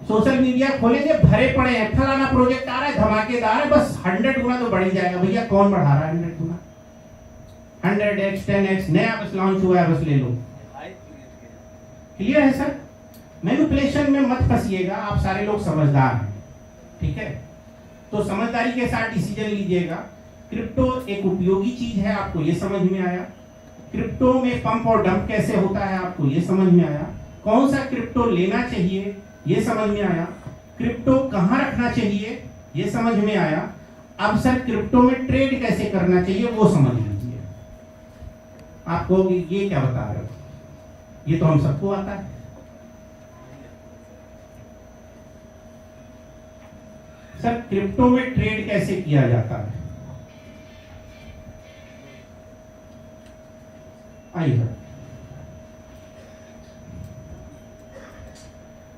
सोशल मीडिया खोलेंगे, भरे पड़े हैं, फलाना प्रोजेक्ट आ रहा है धमाकेदार है, बस 100 गुना तो बढ़ ही जाएगा। भैया कौन बढ़ा रहा है 100 गुना? 100x 10x नया बस लॉन्च हुआ है, बस ले लो। क्लियर है सर? मैनिपुलेशन में मत फंसिएगा, आप सारे लोग समझदार हैं, ठीक है? तो समझदारी के साथ डिसीजन लीजिएगा। क्रिप्टो एक उपयोगी चीज है, आपको ये समझ में आया। क्रिप्टो में पंप और डंप कैसे होता है, आपको ये समझ में आया। कौन सा क्रिप्टो लेना चाहिए, ये समझ में आया। क्रिप्टो कहाँ रखना चाहिए, ये समझ में आया। अब सर क्रिप्टो में ट्रेड कैसे करना चाहिए वो समझ लीजिए। आपको ये क्या बता रहे हो, ये तो हम सबको आता है। सर क्रिप्टो में ट्रेड कैसे किया जाता है, आइए।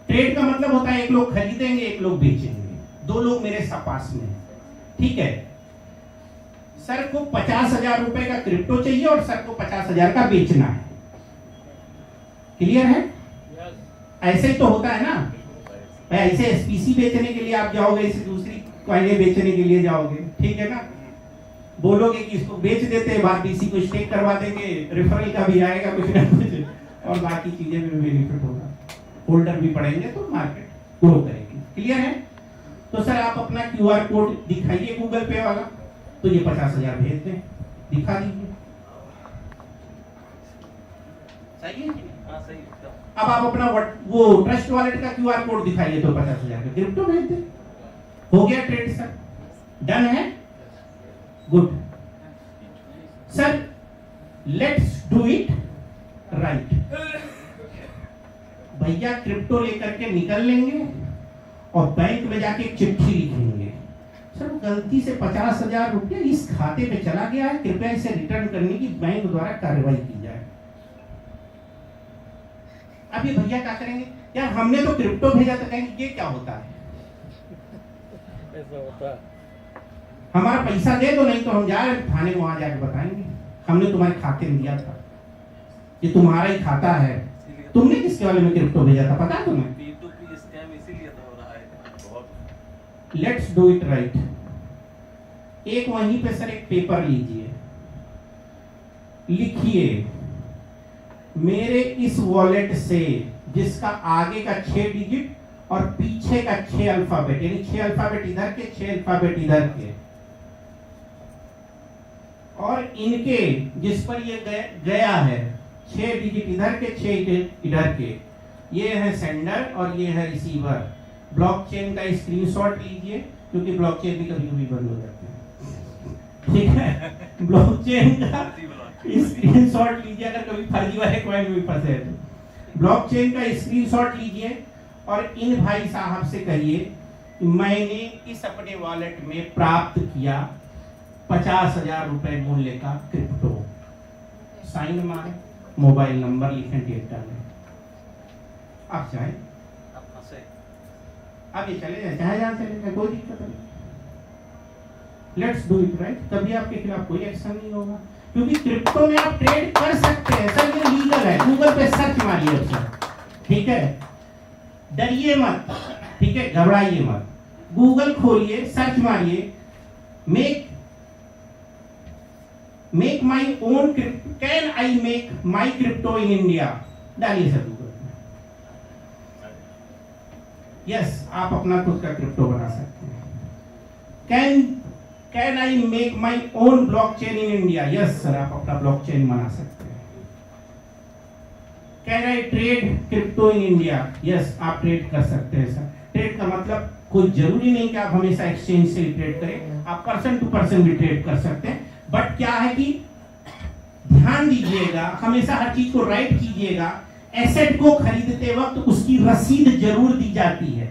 ट्रेड का मतलब होता है एक लोग खरीदेंगे एक लोग बेचेंगे, 2 लोग मेरे पास में, ठीक है? सर को 50,000 रुपए का क्रिप्टो चाहिए और सर को 50,000 का बेचना है। क्लियर है? ऐसे ही तो होता है ना, ऐसे एसपीसी बेचने के लिए आप जाओगे, इसे दूसरी कॉइनें बेचने के लिए जाओगे, ठीक है ना, बोलोगे कि इसको बेच देते हैं, बाद बीसी को स्टेक करवा देंगे, रेफरल का भी आएगा कुछ ना कुछ और बाकी चीजें भी बेनिफिट होगा, होल्डर भी पड़ेंगे तो मार्केट ग्रो करेगी। क्लियर है? तो सर आप अपना क्यूआर कोड दिखाइए गूगल पे वाला, तो ये 50,000 भेज दें, दिखा दीजिए। सही है कि नहीं? हाँ सही है। अब आप अपना वो ट्रस्ट वॉलेट का क्यूआर कोड दिखाइए तो 50,000 का क्रिप्टो भेज दे, हो गया ट्रेड सर, डन है, good sir, let's do it right. भैया क्रिप्टो लेकर के निकल लेंगे और बैंक में जाके एक चिट्ठी लिखेंगे, सर गलती से 50,000 रुपया इस खाते पे चला गया है, कृपया इसे रिटर्न करने की बैंक द्वारा कार्रवाई की जाए। अब ये भैया क्या करेंगे, यार हमने तो क्रिप्टो भेजा था, कहेंगे ये क्या होता है, ऐसा होता है। हमारा पैसा दे दो, नहीं तो हम जा रहे थाने में, वहां जाके बताएंगे हमने तुम्हारे खाते में दिया था, ये तुम्हारा ही खाता है, तुमने किसके वाले में क्रिप्टो भेजा था पता है तुम्हें? P2P स्कैम इसीलिए तो हो रहा है बहुत। Let's do it right. एक वहीं पे सर एक पेपर लीजिए, लिखिए मेरे इस वॉलेट से जिसका आगे का 6 डिजिट और पीछे का 6 अल्फाबेट, यानी 6 अल्फाबेट इधर के 6 अल्फाबेट इधर के, और इनके जिस पर ये गया है 6 डिजिट इधर के 6 इधर के, ये है सेंडर और ये है रिसीवर। ब्लॉकचेन का स्क्रीनशॉट लीजिए, क्योंकि ब्लॉकचेन भी कभी कभी बंद हो जाते हैं, ठीक है, ब्लॉकचेन का स्क्रीनशॉट लीजिए, अगर कभी फर्जी वाले कॉइन में फंसे तो ब्लॉकचेन का स्क्रीनशॉट लीजिए और इन भाई साहब से कहिए मैंने इस अपने वॉलेट में प्राप्त किया 50,000 रुपए मूल्य का क्रिप्टो, साइन मारे, मोबाइल नंबर लिखें, डेट डालें, आप चाहे अब ये चले जाए, चाहे जहां चले जाए, कोई दिक्कत नहीं। लेट्स डू इट राइट, कभी आपके खिलाफ कोई एक्शन नहीं होगा, क्योंकि क्रिप्टो में आप ट्रेड कर सकते हैं सर, ये लीगल है, गूगल पे सर्च मारिए सर, ठीक है, डरिए मत, ठीक है, घबराइए मत, गूगल खोलिए, सर्च मारिए, make my own crypto, can I make my crypto in India, डालिए सर गूगल में, यस आप अपना खुद का क्रिप्टो बना सकते हैं। Can I make my own blockchain in India, yes sir आप अपना ब्लॉकचेन बना सकते हैं। Can I trade crypto in India, yes आप ट्रेड कर सकते हैं सर। ट्रेड का मतलब कोई जरूरी नहीं कि आप हमेशा एक्सचेंज से ही ट्रेड करें, आप पर्सन टू पर्सन भी ट्रेड कर सकते हैं, बट क्या है कि ध्यान दीजिएगा, हमेशा हर चीज को राइट कीजिएगा, एसेट को खरीदते वक्त उसकी रसीद जरूर दी जाती है।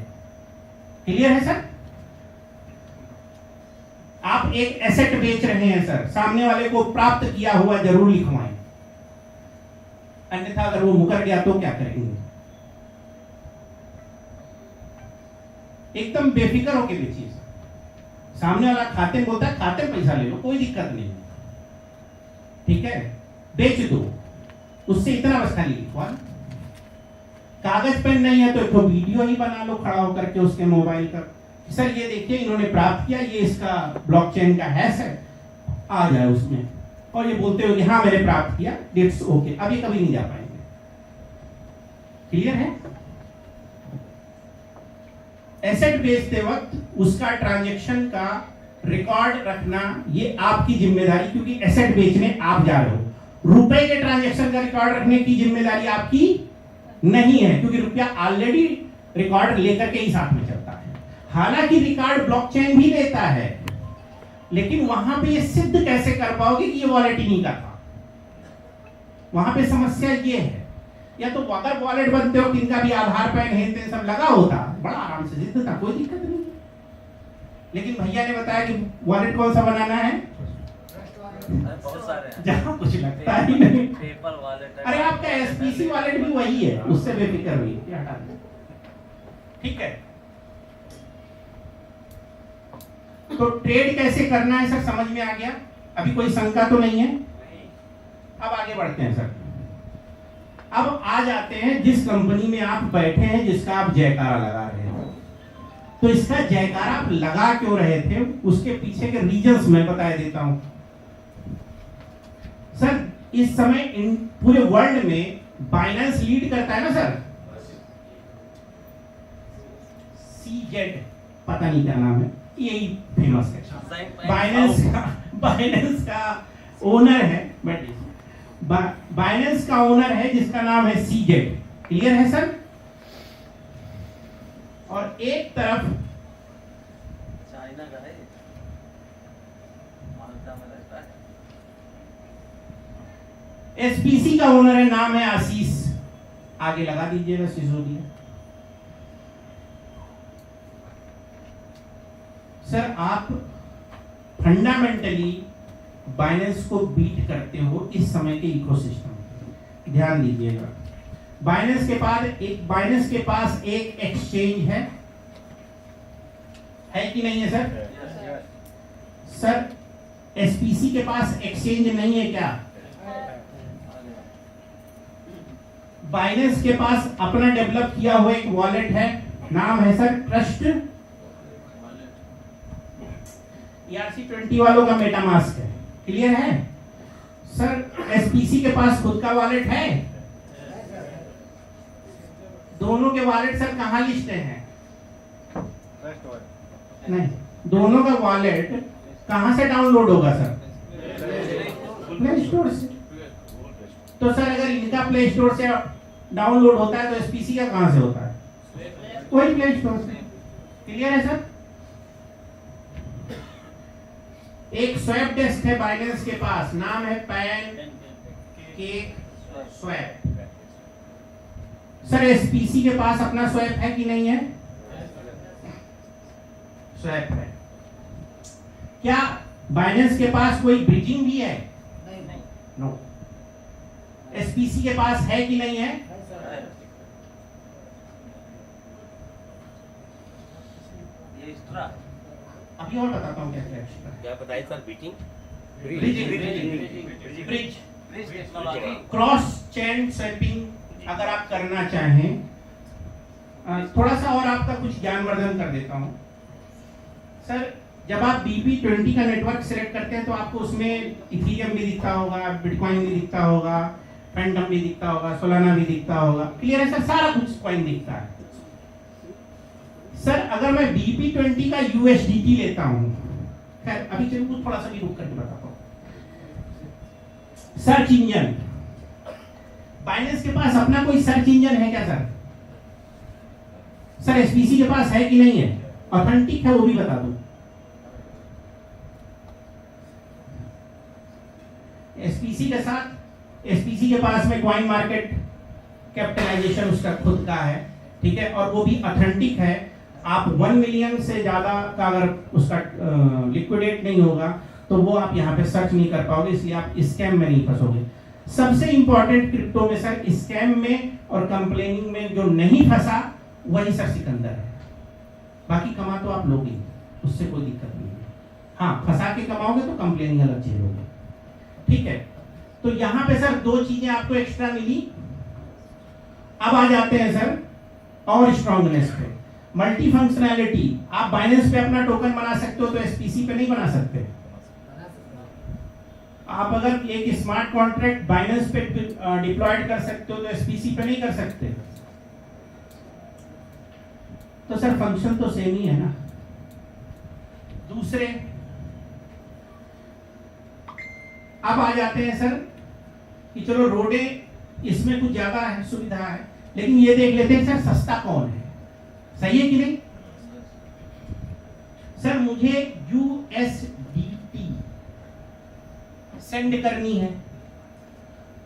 क्लियर है सर? आप एक एसेट बेच रहे हैं सर, सामने वाले को प्राप्त किया हुआ जरूर लिखवाएं, अन्यथा अगर वो मुकर गया तो क्या करेंगे? एकदम बेफिक्र होके बेचिए सर, सामने वाला खाते में बोलता है खाते में पैसा ले लो, कोई दिक्कत नहीं, ठीक है, बेच दो, उससे इतना बस खाली लिखवा। कागज पेन नहीं है तो एक वीडियो ही बना लो खड़ा होकर के उसके मोबाइल का, सर ये देखिए इन्होंने प्राप्त किया, ये इसका ब्लॉकचेन का हैश है, आ जाए उसमें, और ये बोलते हो कि हाँ मैंने प्राप्त किया, इट्स ओके, अब ये कभी नहीं जा पाएंगे। क्लियर है? एसेट बेचते वक्त उसका ट्रांजैक्शन का रिकॉर्ड रखना ये आपकी जिम्मेदारी, क्योंकि एसेट बेचने आप जा रहे हो। रुपए के ट्रांजैक्शन का रिकॉर्ड रखने की जिम्मेदारी आपकी नहीं है, क्योंकि रुपया ऑलरेडी रिकॉर्ड लेकर के ही साथ में चलता है। हालांकि रिकॉर्ड ब्लॉकचेन भी लेता है, लेकिन वहां पे ये सिद्ध कैसे कर पाओगे कि ये वॉलेट ही नहीं का था? वहां पे समस्या ये है, या तो अगर वॉलेट बनते हो इनका भी आधार पैन है सब लगा होता, बड़ा आराम से सिद्ध था, कोई दिक्कत नहीं। लेकिन भैया ने बताया कि वॉलेट कौन सा बनाना है, बहुत सारे हैं, जहां कुछ लगता ही नहीं। पेपर वॉलेट है, अरे आपका एसपीसी वॉलेट भी वही है, उससे बेफिक्र हुई, हटा दो, ठीक है। तो ट्रेड कैसे करना है सर समझ में आ गया? अभी कोई शंका तो नहीं है? अब आगे बढ़ते हैं सर। अब आ जाते हैं जिस कंपनी में आप बैठे हैं, जिसका आप जयकारा लगा रहे हो, तो इसका जयकारा आप लगा क्यों रहे थे, उसके पीछे के रीजंस मैं बता देता हूं। सर इस समय इन पूरे वर्ल्ड में बाइनेंस लीड करता है ना सर, CZ पता नहीं क्या नाम है, यही फेमस है। बाइनेंस का ओनर है, बाइनेंस का ओनर है जिसका नाम है CZ। क्लियर है सर? और एक तरफ चाइना का है, माल्टा में रहता है। SPC का ओनर है, नाम है आशीष। आगे लगा दीजिएगा सिसोदिया। सर आप फंडामेंटली बाइनेंस को बीट करते हो इस समय के इकोसिस्टम। ध्यान दीजिएगा, बाइनेंस के पास एक एक्सचेंज है कि नहीं है सर? सर SPC के पास एक्सचेंज नहीं है क्या? बाइनेंस के पास अपना डेवलप किया हुआ एक वॉलेट है, नाम है सर ट्रस्ट। ERC-20 वालों का मेटामास्क है। क्लियर है सर? SPC के पास खुद का वॉलेट है? दोनों के वॉलेट सर कहां लिस्ट हैं? नहीं, दोनों का वॉलेट कहां से डाउनलोड होगा सर? प्ले स्टोर से। तो सर अगर इनका प्ले स्टोर से डाउनलोड होता है तो SPC का कहां से होता है? वही प्ले स्टोर से। क्लियर है सर? एक स्वैप डेस्क है बाइनेंस के पास, नाम है pan cake swap. Sir SPC के पास अपना स्वैप है कि नहीं है? स्वैप है। क्या बाइनेंस के पास कोई ब्रिजिंग भी है? नो। SPC के पास है कि नहीं है? ये एक्स्ट्रा अभी और बताता हूँ क्या क्या एक्स्ट्रा। क्या बताइए sir? Beating bridge, technology cross chain swapping अगर आप करना चाहें, थोड़ा सा और आपका कुछ ज्ञानवर्धन कर देता हूं सर। जब आप BP20 का नेटवर्क सिलेक्ट करते हैं तो आपको उसमें इथीरियम भी दिखता होगा, बिटकॉइन भी दिखता होगा, फैंटम भी दिखता होगा, सोलाना भी दिखता होगा। क्लियर है सर? सारा कुछ कॉइन दिखता है। सर अगर मैं BP20 का USDT लेता हूं, खैर अभी चलिए थोड़ा सा भी रुक करके बताता हूं। सर्च इंजन, बाइनेंस के पास अपना कोई सर्च इंजन है क्या सर? सर SPC के पास है कि नहीं है? ऑथेंटिक है वो भी बता दो। SPC के पास में कॉइन मार्केट कैपिटलाइजेशन उसका खुद का है, ठीक है, और वो भी ऑथेंटिक है। आप 1 मिलियन से ज्यादा का अगर उसका लिक्विडेट नहीं होगा तो वो आप यहाँ पे सर्च नहीं कर पाओगे, इसलिए आप स्कैम में नहीं फंसोगे। सबसे इंपॉर्टेंट क्रिप्टो में सर स्कैम में और कंप्लेनिंग में जो नहीं फंसा वही सर सिकंदर है। बाकी कमा तो आप लोगे, उससे कोई दिक्कत नहीं है। हाँ, फंसा के कमाओगे तो कंप्लेनिंग अलग झेलोगे। ठीक है, तो यहाँ पे सर 2 चीजें आपको एक्स्ट्रा मिली। अब आ जाते हैं सर और स्ट्रॉन्गनेस पे। मल्टी फंक्शनैलिटी, आप बाइनेंस पे अपना टोकन बना सकते हो तो SPC पे नहीं बना सकते। आप अगर एक स्मार्ट कॉन्ट्रैक्ट बाइनेंस पे डिप्लॉयड कर सकते हो तो SPC पे नहीं कर सकते। तो सर फंक्शन तो सेम ही है ना। दूसरे अब आ जाते हैं सर कि चलो रोडे इसमें कुछ ज्यादा है, सुविधा है, लेकिन ये देख लेते हैं सर सस्ता कौन है। सही है कि नहीं सर? मुझे USDT सेंड करनी है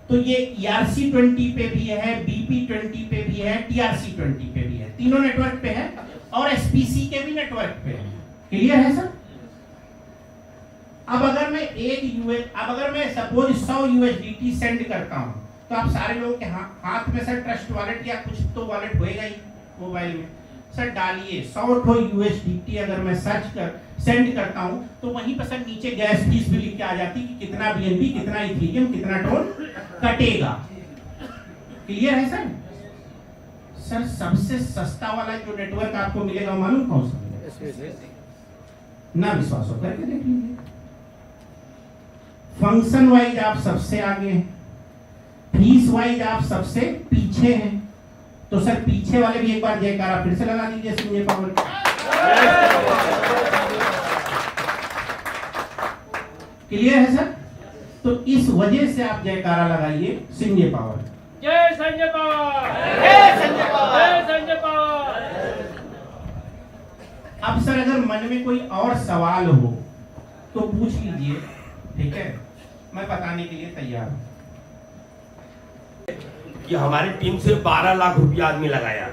तो ये ERC-20 पे भी है, BP20 पे भी है, TRC-20 पे भी है, तीनों नेटवर्क पे है और SPC के भी नेटवर्क पे है। क्लियर है सर? अब अगर मैं सपोज 100 USDT सेंड करता हूं तो आप सारे लोगों के हाथ में सर ट्रस्ट वॉलेट या कुछ तो वॉलेट होएगा ही मोबाइल में। सर डालिए 100 USDT अगर मैं सेंड करता हूं तो वहीं पर सर नीचे गैस फीस भी लिख के आ जाती कि कितना BNB, कितना इथेरियम, कितना टोन कटेगा। क्लियर है सर? सर सबसे सस्ता वाला जो नेटवर्क आपको मिलेगा मालूम कौन सा मिलेगा? ना विश्वास हो करके देख लीजिए। फंक्शन वाइज आप सबसे आगे हैं, फीस वाइज आप सबसे पीछे हैं। तो सर पीछे वाले भी एक बार जयकारा फिर से लगा दीजिए सिंजे पावर। क्लियर है सर? तो इस वजह से आप जयकारा लगाइए सिंजे पावर। जय संजय पावर, जय संजय पावर, जय संजय पावर। अब सर अगर मन में कोई और सवाल हो तो पूछ लीजिए, ठीक है? मैं बताने के लिए तैयार हूं। कि हमारी टीम से 12 लाख रुपया आदमी लगाया,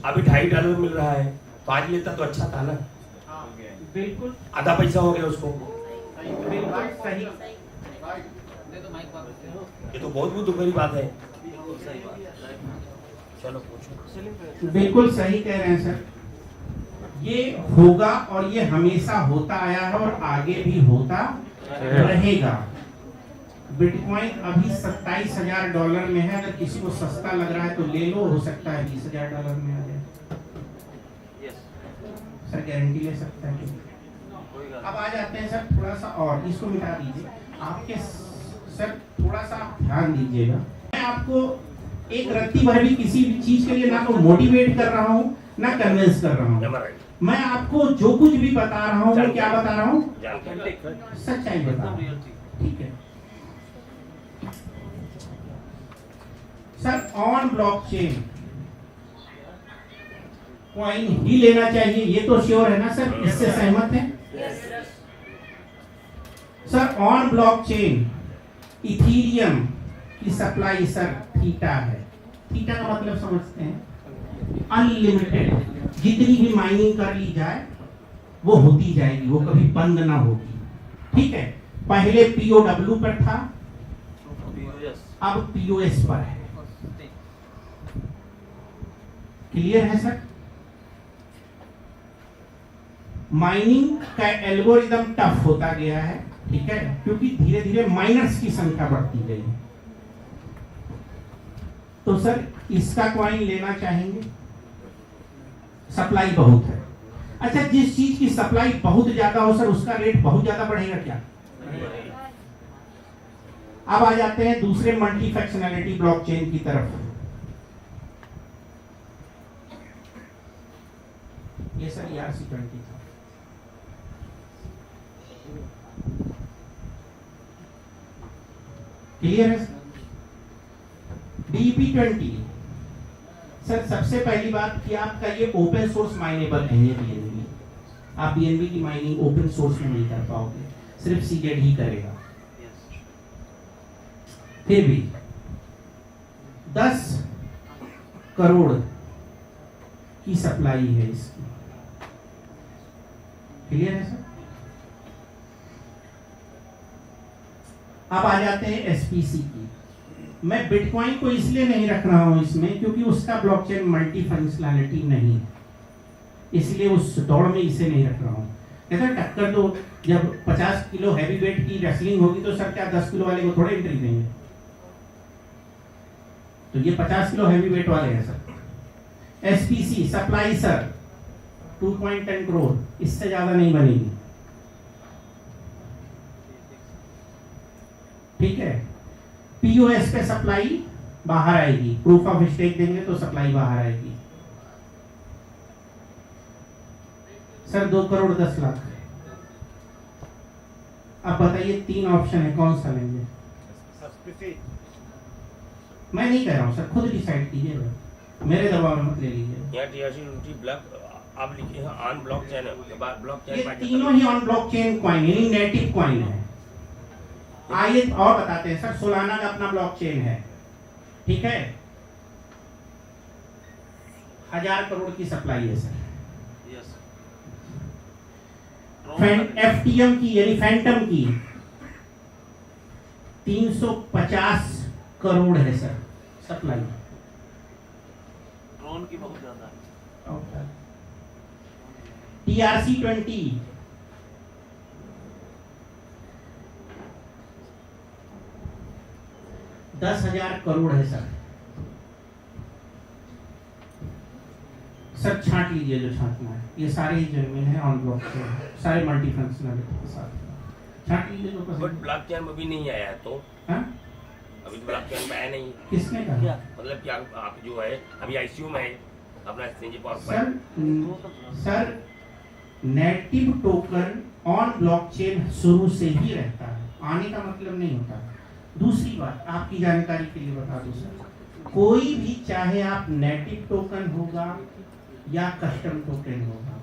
अभी $2.5 मिल रहा है, तो आज लेता तो अच्छा था ना। बिल्कुल आधा पैसा हो गया उसको। बिल्कुल सही, ये तो बहुत दुख भरी बात है। चलो पूछो। बिल्कुल सही कह रहे हैं सर। ये होगा और ये हमेशा होता आया है और आगे भी होता रहेगा। बिटकॉइन अभी $27,000 में है। अगर किसी को सस्ता लग रहा है तो ले लो, हो सकता है $20,000 में आ जाए। सर गारंटी ले सकता है। अब आ जाते हैं सर थोड़ा सा और, इसको मिटा दीजिए। आपके सर थोड़ा सा आप ध्यान दीजिएगा। मैं आपको एक रत्ती भर भी किसी भी चीज के लिए ना तो मोटिवेट कर रहा हूँ ना कन्विंस कर रहा हूँ। मैं आपको जो कुछ भी बता रहा हूँ, मैं क्या बता रहा हूँ? सच्चाई बता रहा हूँ, ठीक है सर? ऑन ब्लॉकचेन कॉइन ही लेना चाहिए, ये तो श्योर है ना सर? इससे सहमत हैं सर? ऑन ब्लॉकचेन इथीरियम की सप्लाई सर थीटा है। थीटा का मतलब समझते हैं? अनलिमिटेड, जितनी भी माइनिंग कर ली जाए वो होती जाएगी, वो कभी बंद ना होगी, ठीक है? पहले POW पर था, अब POS पर है। क्लियर है सर? माइनिंग का एल्गोरिदम टफ होता गया है, ठीक है? क्योंकि धीरे धीरे माइनर्स की संख्या बढ़ती गई है। तो सर इसका कॉइन लेना चाहेंगे? सप्लाई बहुत है। अच्छा, जिस चीज की सप्लाई बहुत ज्यादा हो सर उसका रेट बहुत ज्यादा बढ़ेगा क्या? अब आ जाते हैं दूसरे मल्टी फंक्शनैलिटी ब्लॉकचेन की तरफ। ये सर ERC-20 था। क्लियर है? DP-20 सर सबसे पहली बात कि आपका ये ओपन सोर्स माइनेबल है। ये BNB, आप BNB की माइनिंग ओपन सोर्स में नहीं कर पाओगे, सिर्फ सीजेड ही करेगा। फिर भी 10 करोड़ की सप्लाई है इसकी। क्लियर है सर? अब आ जाते हैं SPC की। मैं बिटकॉइन को इसलिए नहीं रख रहा हूं इसमें क्योंकि उसका ब्लॉकचेन मल्टी फंक्शनैलिटी नहीं है, इसलिए उस दौड़ में इसे नहीं रख रहा हूं। ऐसा टक्कर तो जब 50 किलो हैवी वेट की रेसलिंग होगी तो सर क्या 10 किलो वाले को थोड़े एंट्री देंगे? तो ये 50 किलो हैवी वेट वाले हैं sir. SPC supply sir 2.10 crore, इससे ज्यादा नहीं बनेगी, ठीक है? POS पे सप्लाई बाहर आएगी, प्रूफ ऑफ स्टेक देंगे तो सप्लाई बाहर आएगी सर 2 करोड़ 10 लाख। अब बताइए 3 ऑप्शन है, कौन सा लेंगे? मैं नहीं कह रहा हूं सर, खुद डिसाइड कीजिएगा, मेरे दबाव में मत ले लीजिए। यहाँ ERC-20 ब्लॉक आप लिखे हैं ऑन ब्लॉकचेन, ब्लॉकचेन ये तीनों ही ऑन ब्लॉकचेन कॉइन यानी नेटिव कॉइन है। आइए और बताते हैं सर, सोलाना का अपना ब्लॉकचेन है, ठीक है? 1000 करोड़ की सप्लाई है सर। FTM की यानी फैंटम की 350 करोड़ है सर सप्लाई। ड्रोन की बहुत ज्यादा है। TRC-20 $1 10,000 करोड़ है सर। सर छांट लीजिए जो छांटना है, ये सारे ही जेन्युइन है, ऑन ब्लॉक सारे मल्टी फंक्शनलिटी के साथ छांट लीजिए जो बट पसंद। ब्लॉकचेन में भी नहीं आया है तो हाँ? अभी तो ब्लॉकचेन में आया नहीं। किसने कहा? मतलब कि आप जो है अभी आईसीयू में है अपना exchange power sir native token on blockchain शुरू से ही रहता है, आने का मतलब नहीं होता। दूसरी बात आपकी जानकारी के लिए बता दूं सर, कोई भी चाहे आप नेटिव टोकन होगा या कस्टम टोकन होगा,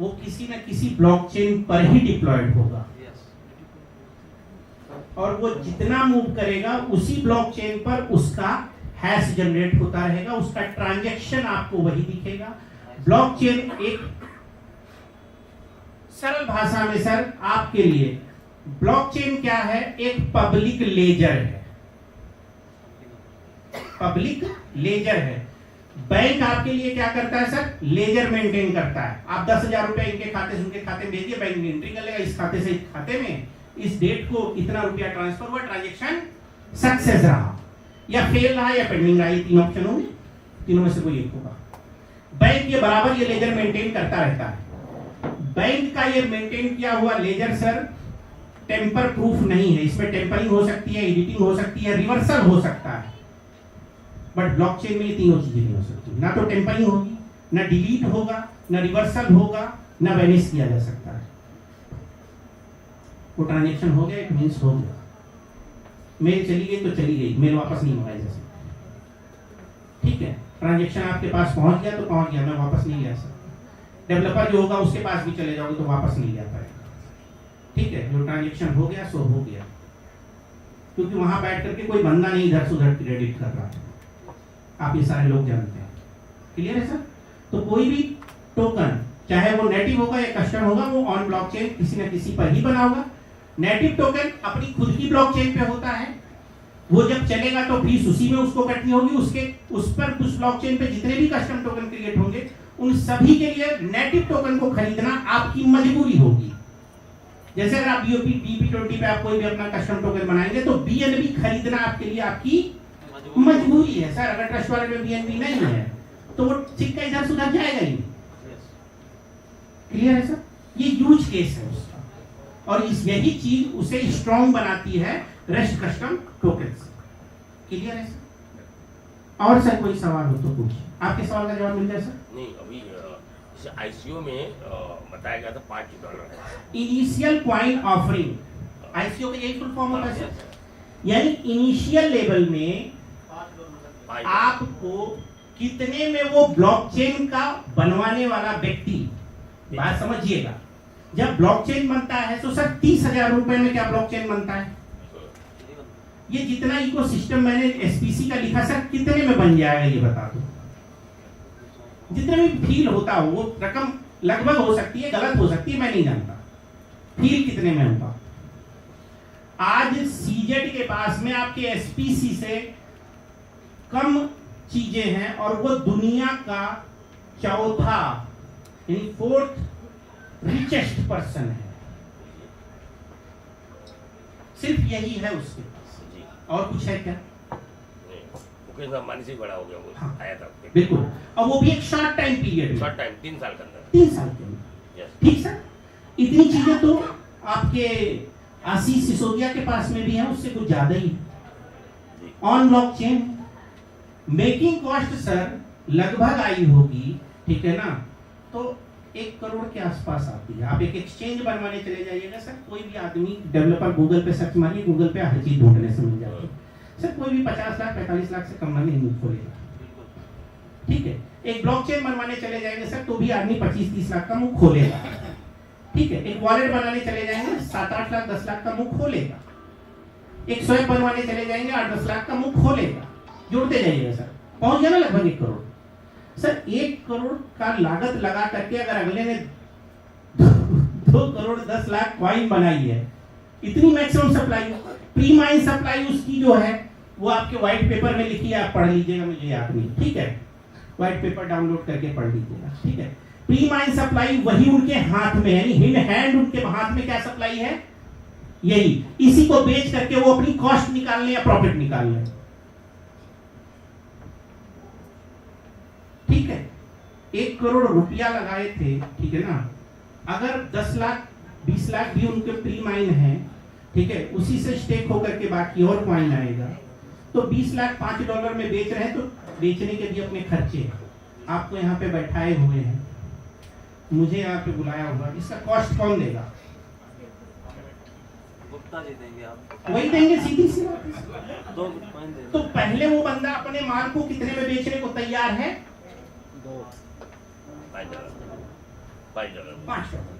वो किसी न किसी ब्लॉकचेन पर ही डिप्लॉयड होगा और वो जितना मूव करेगा उसी ब्लॉकचेन पर उसका हैश जनरेट होता रहेगा, उसका ट्रांजैक्शन आपको वही दिखेगा। ब्लॉकचेन एक सरल भाषा में सर आपके लिए ब्लॉकचेन क्या है? एक पब्लिक लेजर है, पब्लिक लेजर है। बैंक आपके लिए क्या करता है सर? लेजर मेंटेन करता है। आप 10,000 रुपए इनके खाते से उनके खाते में भेजिए, बैंक एंट्री कर लेगा इस खाते से इस खाते में इस डेट को इतना रुपया ट्रांसफर हुआ, ट्रांजैक्शन सक्सेस रहा या फेल रहा या पेंडिंग रहा, ये 3 ऑप्शन होंगे, तीनों में से कोई एक होगा। बैंक ये बराबर ये लेजर मेंटेन करता रहता है। बैंक का ये मेंटेन किया हुआ लेजर सर टेम्पर प्रूफ नहीं है, इसमें टेम्परिंग हो सकती है, एडिटिंग हो सकती है, रिवर्सल हो सकता है, बट ब्लॉकचेन में ये तीनों चीजें नहीं हो सकती। ना तो टेम्परिंग होगी, ना डिलीट होगा, ना रिवर्सल होगा, ना वैनिश किया जा सकता है। वो ट्रांजैक्शन हो गया, इट मींस हो गया। मेल चली गई तो चली गई, मेल वापस नहीं मंगाई जा सकती। ठीक है, ट्रांजैक्शन आपके पास पहुंच गया तो पहुंच गया, मैं वापस नहीं ले सकता। डेवलपर जो होगा उसके पास भी चले जाओगे तो वापस नहीं ले पाएगा। ठीक है, जो ट्रांजैक्शन हो गया सो हो गया, क्योंकि वहां बैठ करके कोई बंदा नहीं इधर से उधर क्रेडिट कर रहा है, आप ये सारे लोग जानते हैं। क्लियर है सर? तो कोई भी टोकन चाहे वो नेटिव होगा या कस्टम होगा, वो ऑन ब्लॉकचेन किसी न किसी पर ही बना होगा। नेटिव टोकन अपनी खुद की ब्लॉकचेन पे होता है, वो जब चलेगा तो फीस उसी में उसको कटनी होगी। उसके उस पर उस ब्लॉकचेन पे जितने भी कस्टम टोकन क्रिएट होंगे उन सभी के लिए नेटिव टोकन को खरीदना आपकी मजबूरी होगी। जैसे अगर आप BP20 पे आप कोई भी अपना कस्टम टोकन बनाएंगे तो BNB खरीदना आपके लिए आपकी मजबूरी है सर। अगर ट्रस्ट वॉलेट में BNB नहीं है तो वो सिक्का इधर से उधर जाएगा ही। क्लियर है सर? ये यूज केस है उसका, और इस यही चीज उसे स्ट्रॉन्ग बनाती है रेस्ट कस्टम टोकन से। क्लियर है सर? और सर कोई सवाल हो तो पूछिए, आपके सवाल का जवाब मिल जाए सर। नहीं, अभी आईसीयू में बताया गया था $5 है इनिशियल कॉइन ऑफरिंग, आईसीओ का यही फुल फॉर्म होता है सर। यानी इनिशियल लेवल में आपको कितने में वो ब्लॉकचेन का बनवाने वाला व्यक्ति, बात समझिएगा, जब ब्लॉकचेन बनता है तो सर 30,000 रुपए में क्या ब्लॉकचेन बनता है? ये जितना इकोसिस्टम मैंने एसपीसी का लिखा सर कितने में बन जाएगा ये बता दो। जितने भी फील होता हो वो रकम लगभग हो सकती है, गलत हो सकती है, मैं नहीं जानता फील कितने में होगा। आज सीजेड के पास में आपके एसपीसी से कम चीजें हैं और वो दुनिया का चौथा यानी 4th रिचेस्ट पर्सन है, सिर्फ यही है उसके पास। और कुछ है क्या? मुकेश अंबानी से बड़ा हो गया वो। हाँ। आया था बिल्कुल, और वो भी एक शॉर्ट टाइम पीरियड में, शॉर्ट टाइम 3 साल के अंदर। 3 साल के अंदर। यस। ठीक सर, इतनी चीजें तो आपके आशीष सिसोदिया के पास में भी है, उससे कुछ ज्यादा ही on blockchain. Making cost sir लगभग आई होगी, ठीक है ना, तो 1 करोड़ के आसपास आती है। आप एक एक्सचेंज बनवाने चले जाइएगा सर, कोई भी आदमी डेवलपर गूगल पे सर्च मारिए, गूगल पे हर चीज ढूंढने से मिल जाती है सर। कोई भी 50 लाख 45 लाख से कम में नहीं खोलेगा। ठीक है, एक ब्लॉकचेन बनवाने चले जाएंगे सर तो भी आदमी 25-30 लाख का मुंह खोलेगा। ठीक है, एक वॉलेट बनाने चले जाएंगे 7-8 लाख 10 लाख का मुंह खोलेगा। एक स्वैप बनवाने चले जाएंगे 8-10 लाख का मुंह खोलेगा। जोड़ते जाइएगा सर, पहुंच गया ना लगभग 1 करोड़। सर 1 करोड़ का लागत लगा करके अगर अगले ने 2 करोड़ 10 लाख कॉइन बनाई है, इतनी maximum supply, pre mine supply उसकी जो है वो आपके व्हाइट पेपर में लिखी है, आप पढ़ लीजिएगा, मुझे याद नहीं। ठीक है, व्हाइट पेपर डाउनलोड करके पढ़ लीजिएगा। ठीक है, प्री माइन सप्लाई वही उनके हाथ में, यानी इन हैंड उनके हाथ में क्या सप्लाई है? यही, इसी को बेच करके वो अपनी कॉस्ट निकाल लें या प्रॉफिट निकाल लें। ठीक है, 1 करोड़ रुपया लगाए थे, ठीक है ना, अगर 10 लाख 20 लाख भी उनके प्री माइन है, ठीक है, उसी से स्टेक होकर के बाकी और कॉइन आएगा, तो 20 लाख $5 में बेच रहे हैं, तो बेचने के भी अपने खर्चे हैं। आपको यहाँ पे बैठाए हुए हैं, मुझे यहाँ पे बुलाया हुआ, इसका कॉस्ट कौन देगा? गुप्ता जी देंगे आप, वही देंगे, सीधी सी बात है। 2 बिटकॉइन देंगे। तो पहले वो बंदा अपने माल को कितने में बेचने को तैयार है? $5।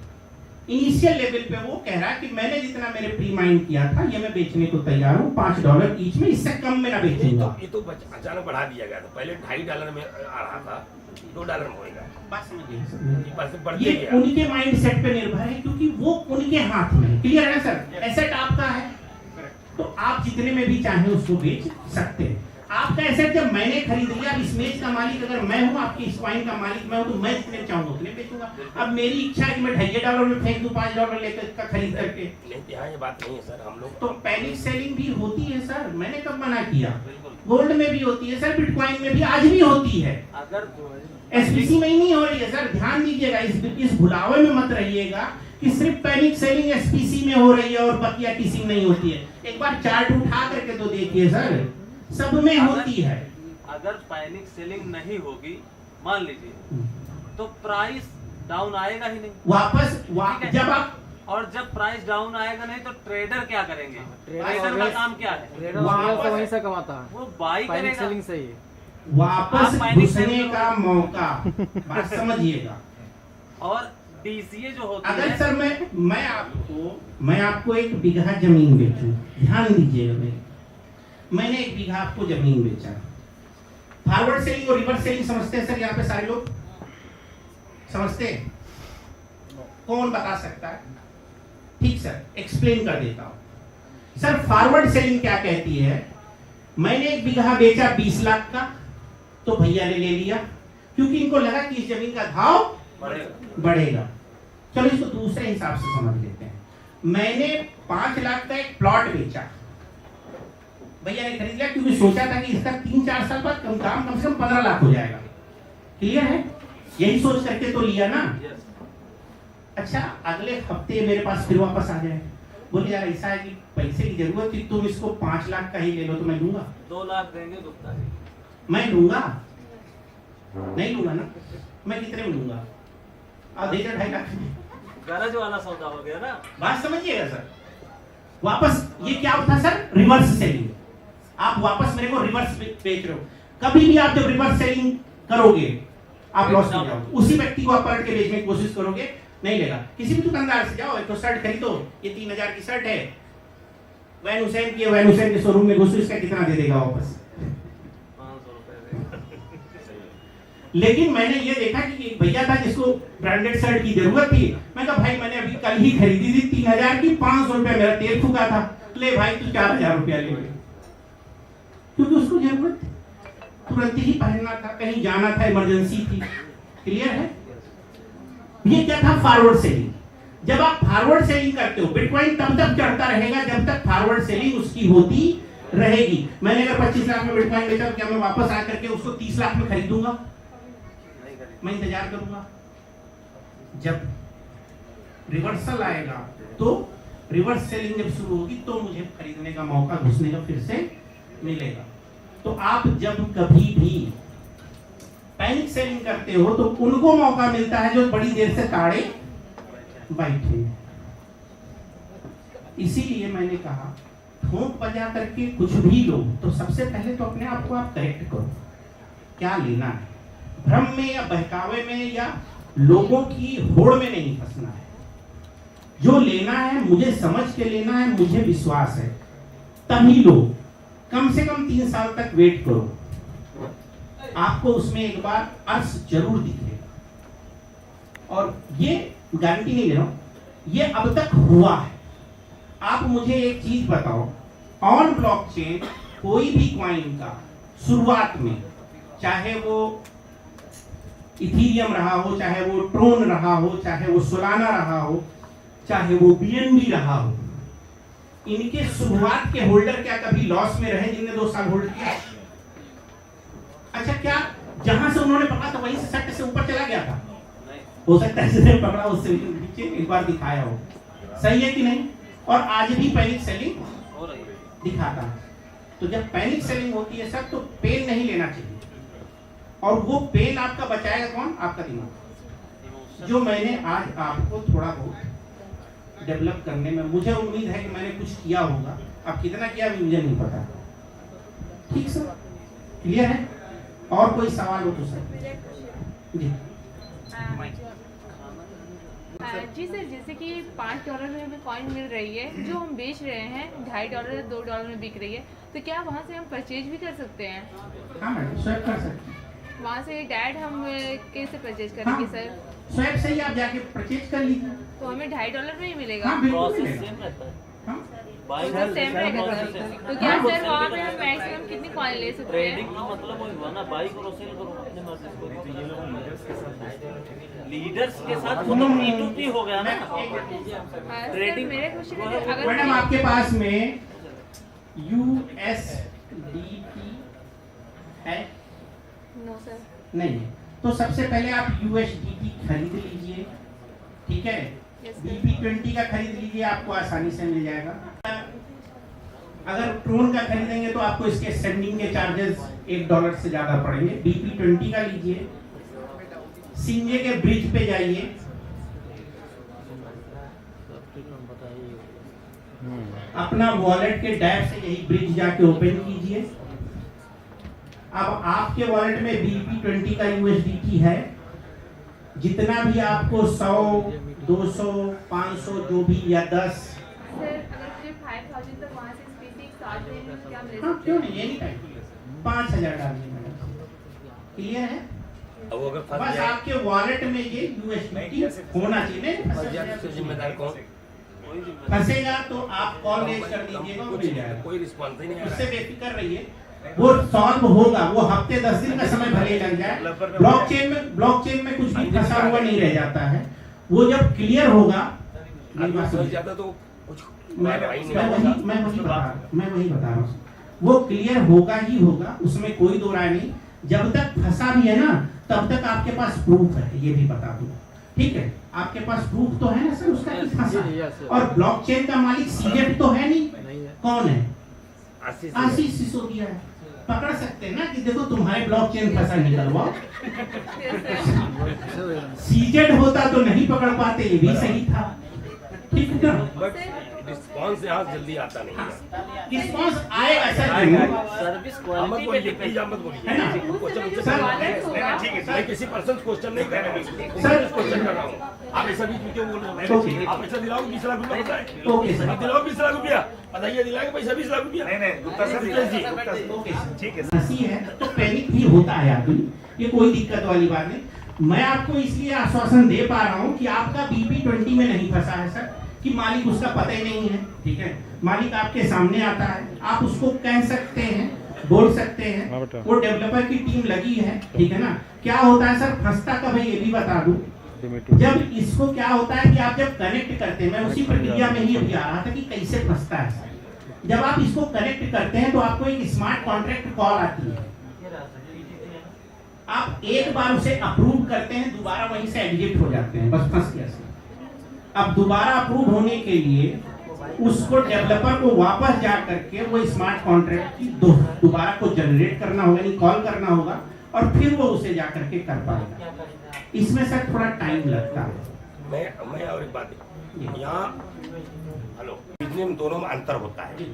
इनिशियल लेवल पे वो कह रहा है कि मैंने जितना मेरे प्री माइंड किया था ये मैं बेचने को तैयार हूँ $5 ईच में, इससे कम में ना बेचूंगा। ये तो अचानक बढ़ा दिया गया था, पहले $2.5 में आ रहा था, $2 में होएगा। बात समझिए, ये पैसे बढ़ते ये गया। उनके माइंड सेट पे निर्भर है, क्योंकि वो उनके हाथ में। क्लियर है ना सर? एसेट आपका है, तो आप जितने में भी चाहें उसको बेच सकते हैं। आपका एसेट जब मैंने खरीद लिया, अब इस मेज का मालिक अगर मैं हूं, आपकी इस कॉइन का मालिक मैं हूं, तो मैं जितने चाहूंगा उतने बेचूंगा। अब मेरी इच्छा है कि मैं $2.5 में फेंक दूं, $5 लेकर का खरीद करके, नहीं, यहाँ ये बात नहीं है सर, हम लोग तो पैनिक सेलिंग भी होती है सर। मैंने कब मना किया? गोल्ड में भी होती है सर, बिटकॉइन में भी आज भी होती है, अगर एसपीसी में ही नहीं हो रही है सर। ध्यान दीजिएगा, इस भुलावे में मत रहिएगा कि सिर्फ पैनिक सेलिंग एसपीसी में हो रही है और बकिया किसी में नहीं होती है। एक बार चार्ट उठा करके तो देखिए सर, सब में होती है। अगर पैनिक सेलिंग नहीं होगी, मान लीजिए, तो प्राइस डाउन आएगा ही नहीं। वापस जब आप, और जब प्राइस डाउन आएगा नहीं तो ट्रेडर क्या करेंगे? ट्रेडर ट्रेडर का काम क्या है? ट्रेडर वापस- वहीं से कमाता है, वो बाई पैनिक करेगा। सेलिंग से ही। वापस आप पैनिक घुसने सेलिंग का मौका, बात समझिएगा। और डीसीए जो होती अगर है, सर मैं आपको 1 बीघा जमीन बेचूं, ध्यान दीजिएगा, मैंने 1 बीघा आपको जमीन बेचा। फॉरवर्ड सेलिंग और रिवर्स सेलिंग समझते हैं सर? यहाँ पे सारे लोग समझते हैं? कौन बता सकता है? ठीक सर, एक्सप्लेन कर देता हूं सर। फॉरवर्ड सेलिंग क्या कहती है? मैंने 1 बीघा बेचा 20 लाख का, तो भैया ने ले लिया, क्योंकि इनको लगा कि इस जमीन का भाव बढ़ेगा। चलो इसको दूसरे हिसाब से समझ लेते हैं। मैंने 5 लाख का एक प्लॉट बेचा, भैया ने खरीद लिया, क्योंकि सोचा था कि इसका 3-4 साल बाद कम से कम 15 लाख हो जाएगा। क्लियर है? यही सोच करके तो लिया ना। अच्छा, अगले हफ्ते मेरे पास फिर वापस आ जाए, बोले यार ऐसा है कि पैसे की जरूरत थी, तुम इसको 5 लाख का ही ले लो, तो मैं लूंगा। 2 लाख देंगे गुप्ता जी। मैं लूंगा? नहीं लूंगा ना। मैं कितने में लूंगा? आप दे 2.5 लाख में। गरज वाला सौदा हो गया ना। बात समझिएगा सर। वापस ये क्या होता सर? Reverse selling. आप वापस मेरे को रिवर्स बेच रहे हो। कभी भी आप जब रिवर्स सेलिंग करोगे आप लॉस में जाओगे। उसी व्यक्ति को आप पलट के बेचने की कोशिश करोगे, नहीं लेगा। किसी भी दुकानदार से जाओ, एक तो शर्ट खरीदो, ये 3000 की शर्ट है, वैन हुसैन की, वैन हुसैन के शोरूम में घुसो, इसका कितना दे देगा वापस? 500 रुपए लेकिन मैंने ये देखा कि एक भैया था जिसको ब्रांडेड शर्ट की जरूरत थी। मैं कहा भाई मैंने अभी कल ही खरीदी थी 3000 की, 500 रुपया मेरा तेल फूका था, ले भाई तू 4000 रुपया ले ले, क्योंकि उसको जरूरत थी, तुरंत ही पहनना था, कहीं जाना था, इमरजेंसी थी। क्लियर है? ये क्या था? Forward selling. जब आप फॉरवर्ड सेलिंग करते हो, बिटकॉइन तब तक चढ़ता रहेगा जब तक फॉरवर्ड सेलिंग उसकी होती रहेगी। मैंने अगर 25 लाख में बिटकॉइन बेचा, तो क्या मैं वापस आकर के उसको 30 लाख में खरीदूंगा? मैं इंतजार करूंगा। जब रिवर्सल आएगा, तो रिवर्स सेलिंग जब शुरू होगी, तो मुझे खरीदने का मौका, घुसने का फिर से मिलेगा। तो आप जब कभी भी पैनिक सेलिंग करते हो, तो उनको मौका मिलता है जो बड़ी देर से ताड़े बैठे। इसीलिए मैंने कहा, ठोंक बजा करके कुछ भी लो, तो सबसे पहले तो अपने आप को आप करेक्ट करो, क्या लेना है। भ्रम में या बहकावे में या लोगों की होड़ में नहीं फंसना है। जो लेना है मुझे समझ के लेना है, मुझे विश्वास है, तभी लो। कम से कम 3 साल तक वेट करो, आपको उसमें एक बार अर्थ जरूर दिखेगा। और ये गारंटी नहीं ले रहा हूं, ये अब तक हुआ है। आप मुझे एक चीज बताओ, ऑन ब्लॉकचेन कोई भी कॉइन का शुरुआत में, चाहे वो इथीरियम रहा हो, चाहे वो ट्रोन रहा हो, चाहे वो सोलाना रहा हो, चाहे वो बीएनबी रहा हो, इनके शुरुआत के होल्डर क्या कभी लॉस में रहे जिनने 2 साल होल्ड किया? अच्छा, क्या जहां से उन्होंने पकड़ा था वहीं से सट्ट से ऊपर चला गया था? हो सकता है जिसने पकड़ा उससे नीचे एक बार दिखाया हो। सही है कि नहीं? और आज भी पैनिक सेलिंग हो रही है। दिखाता है। तो जब पैनिक सेलिंग होती है सर, तो पेन नहीं लेना चाहिए, और वो पेन आपका बचाएगा कौन? आपका दिमाग। जो मैंने आज आपको थोड़ा बहुत डेवलप करने में, मुझे उम्मीद है कि मैंने कुछ किया होगा। अब कितना किया भी मुझे नहीं पता। ठीक सर, क्लियर है? और कोई सवाल हो तो सर जी। जी सर, जैसे कि $5 में हमें कॉइन मिल रही है, जो हम बेच रहे हैं $2.5 $2 में बिक रही है, तो क्या वहाँ से हम परचेज भी कर सकते हैं? हाँ मैडम, स्वैप कर सकते हैं। वहाँ से डायरेक्ट हम कैसे परचेज करेंगे हाँ, सर? स्वैप से ही आप जाके परचेज कर लीजिए। तो हमें $2.5 में ही मिलेगा? हाँ बिल्कुल प्रोसेस मिलेगा। सेम रहता है। हाँ, बाई तो सेम रहेगा सर। तो क्या सर वहाँ पे हम मैक्सिमम कितनी कॉइन ले सकते ट्रेडिंग हैं? का मतलब वही हुआ ना, बाई करो सेल करो अपने मर्जी से। लीडर्स के साथ वो तो P2P हो गया ना। सर ट्रेडिंग मेरे क्वेश्चन है कि अगर मैडम आपके पास में USDT है? No sir. नहीं है। तो सबसे पहले आप USDT खरीद लीजिए, ठीक है? Yes, sir. BP20 का खरीद लीजिए, आपको आसानी से मिल जाएगा। अगर ट्रोन का खरीदेंगे तो आपको इसके सेंडिंग के चार्जेस $1 से ज्यादा पड़ेंगे। BP20 का लीजिए, सिंगे के ब्रिज पे जाइए, अपना वॉलेट के डैप से यही ब्रिज जाके ओपन कीजिए। अब आपके वॉलेट में BP20 का USDT है, जितना भी आपको 100, 200, 500 जो भी, या 10। सर अगर मुझे 5000 तक वहाँ से स्पेसिफिक चार्ज देंगे तो क्या हम ले हाँ सकते क्यों हैं? नहीं, एनी टाइम 5000 डालिए मैडम। क्लियर है? अब वो अगर फंस बस जाए आपके वॉलेट में ये USDT होना चाहिए। नहीं फंस जाए तो जिम्मेदार कौन? फंसेगा तो आप कॉल रेज कर दीजिएगा, वो मिल जाएगा। कोई रिस्पॉन्स ही नहीं आ उससे रहा है। बेफिक्र रहिए, वो सॉल्व होगा। वो हफ्ते 10 दिन का समय भले ही लग जाए। ब्लॉकचेन में कुछ भी फंसा हुआ नहीं रह जाता है। वो जब क्लियर होगा, मेरी बात फंस सुनिए। जाता तो कुछ मैं कार्रवाई नहीं वही बता रहा हूँ। वो क्लियर होगा ही होगा, उसमें कोई दो राय नहीं। जब तक फंसा भी है ना, तब तक आपके पास प्रूफ है, ये भी बता दूं। ठीक है, आपके पास प्रूफ तो है ना सर उसका कि फंसा। और ब्लॉकचेन का मालिक सीजेट तो है नहीं। कौन है? आशीष सिसोदिया है। पकड़ सकते हैं ना कि देखो तुम्हारे ब्लॉकचेन फंसा, निकलवाओ। सीजेट होता तो नहीं पकड़ पाते, ये भी सही था। ठीक है ना? बट रिस्पॉन्स यहाँ जल्दी आता नहीं है। रिस्पॉन्स आएगा सर जरूर। सर्विस हम क्वालिटी कोई पे लिखी जा मत बोलिए। है ना? क्वेश्चन मुझसे सर, ठीक है, मैं किसी पर्सन क्वेश्चन नहीं कर रहा हूँ, सर, क्वेश्चन कर रहा हूँ। आप ऐसा बीच में क्यों बोल रहे ओके। हो? आप पैसा दिलाओ 20 लाख रुपया बताए। Okay sir. आप दिलाओ 20 लाख रुपया, बताइए दिलाएंगे पैसा 20 लाख रुपया? नहीं गुप्ता सर जी, ओके ठीक है। हंसी है तो पैनिक भी होता है आदमी, ये कोई दिक्कत वाली बात नहीं। मैं आपको इसलिए आश्वासन दे पा रहा हूँ कि आपका BP20 में नहीं फंसा है सर, कि मालिक उसका पता ही नहीं है। ठीक है, मालिक आपके सामने आता है, आप उसको कह सकते हैं, बोल सकते हैं, वो डेवलपर की टीम लगी है। ठीक है ना? क्या होता है सर, फंसता कब है ये भी बता दूं। जब इसको क्या होता है कि आप जब कनेक्ट करते हैं, मैं उसी प्रक्रिया में ही अभी आ रहा था कि कैसे फंसता है सर। जब आप इसको कनेक्ट करते हैं तो आपको एक स्मार्ट कॉन्ट्रैक्ट कॉल आती है। आप एक बार उसे अप्रूव करते हैं, दोबारा वहीं से एग्जिट हो जाते हैं, बस फंस गया सर। अब दोबारा अप्रूव होने के लिए उसको डेवलपर को वापस जा करके वो स्मार्ट कॉन्ट्रैक्ट की दोबारा को जनरेट करना होगा, यानी कॉल करना होगा, और फिर वो उसे जा करके कर पाएगा। इसमें सर थोड़ा टाइम लगता है। मैं और एक बात यहाँ, हेलो, बिजनेस में दोनों में अंतर होता है।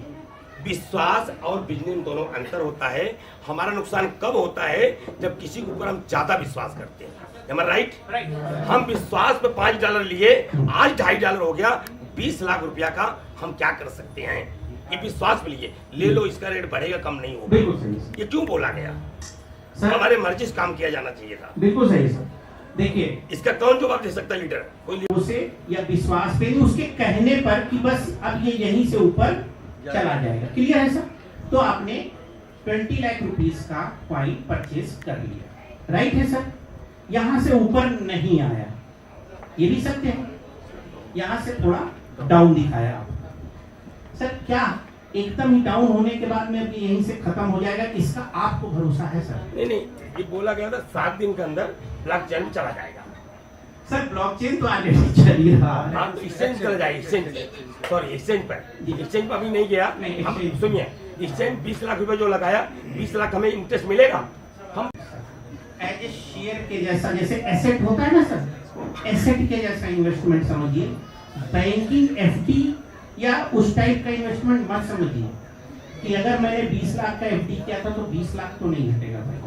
विश्वास और बिजनेस में दोनों अंतर होता है। हमारा नुकसान कब होता है? जब किसी के ऊपर हम ज्यादा विश्वास करते हैं। Am I right? हम विश्वास पे $5 लिए, आज $2.5 हो गया, 20 लाख रुपया का हम क्या कर सकते हैं? ये विश्वास पे लिए, ले लो, इसका रेट बढ़ेगा, कम नहीं होगा। बिल्कुल सही ये क्यों बोला गया? सर, हमारे मर्जी से काम किया जाना चाहिए था। बिल्कुल सही सर। देखिए, इसका कौन जवाब दे सकता है? लीडर कोई उसे या विश्वास पे नहीं, उसके कहने पर कि बस अब ये यहीं से ऊपर चला जाएगा। क्लियर है सर? तो आपने 20 लाख रुपीस का कॉइन परचेज कर लिया, राइट है सर? यहां से ऊपर नहीं आया, ये भी सत्य है। यहां से थोड़ा डाउन दिखाया आप। सर क्या एकदम ही डाउन होने के बाद में अभी यहीं से खत्म हो जाएगा, इसका आपको भरोसा है सर? नहीं, ये बोला गया था 7 दिन के अंदर ब्लॉकचेन चला जाएगा। सर ब्लॉकचेन तो ऑलरेडी चल ही रहा है। हाँ, तो एक्सचेंज चला जाएगा, एक्सचेंज पर अभी नहीं गया। नहीं, हम exchange। सुनिए, एक्सचेंज 20 लाख रुपए जो लगाया, 20 लाख हमें इंटरेस्ट मिलेगा। हम एज ए शेयर के जैसा, जैसे एसेट होता है ना सर, एसेट के जैसा इन्वेस्टमेंट समझिए। बैंकिंग एफडी या उस टाइप का इन्वेस्टमेंट मत समझिए कि अगर मैंने 20 लाख का एफडी किया था तो 20 लाख तो नहीं घटेगा भाई।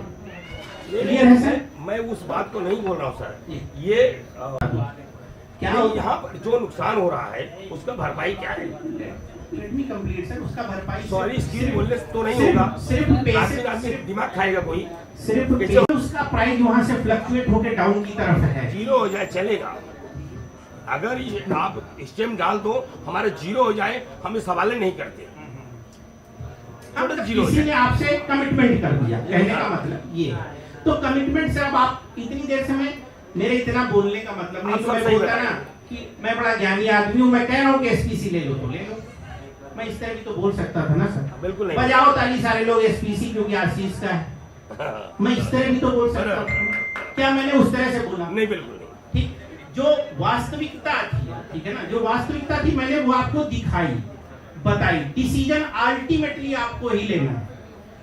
क्लियर है सर? मैं उस बात को नहीं बोल रहा हूँ सर। ये क्या नहीं, यहाँ पर जो नुकसान हो रहा है उसका भरपाई क्या है? Let me complete, सर उसका भरपाई सॉरी स्किल बोलने से तो नहीं होगा। सिर्फ पैसे, आदमी दिमाग खाएगा कोई। सिर्फ पैसे, उसका प्राइस वहां से फ्लक्चुएट होके डाउन की तरफ है। जीरो हो जाए चलेगा। अगर ये आप स्टेम डाल दो हमारे जीरो हो जाए, हम ये सवाल नहीं करते। जीरो हो किसी ने जाए। आपसे कमिटमेंट कर दिया, कहने का मतलब ये। तो कमिटमेंट से अब आप इतनी देर से मेरे इतना बोलने का मतलब नहीं, आप तो सब मैं सही बोलता बता ना कि मैं बड़ा ज्ञानी आदमी हूँ, मैं कह रहा हूँ कि एसपीसी ले लो तो ले लो। मैं इस तरह भी तो बोल सकता था ना सर। बिल्कुल नहीं। बजाओ ताली सारे लोग एसपीसी क्योंकि आशीष का है। मैं इस तरह भी तो बोल सकता हूँ। क्या मैंने उस तरह से बोला? नहीं, बिल्कुल नहीं। ठीक, जो वास्तविकता थी, ठीक है ना, जो वास्तविकता थी मैंने वो आपको दिखाई, बताई। डिसीजन अल्टीमेटली आपको ही लेना है,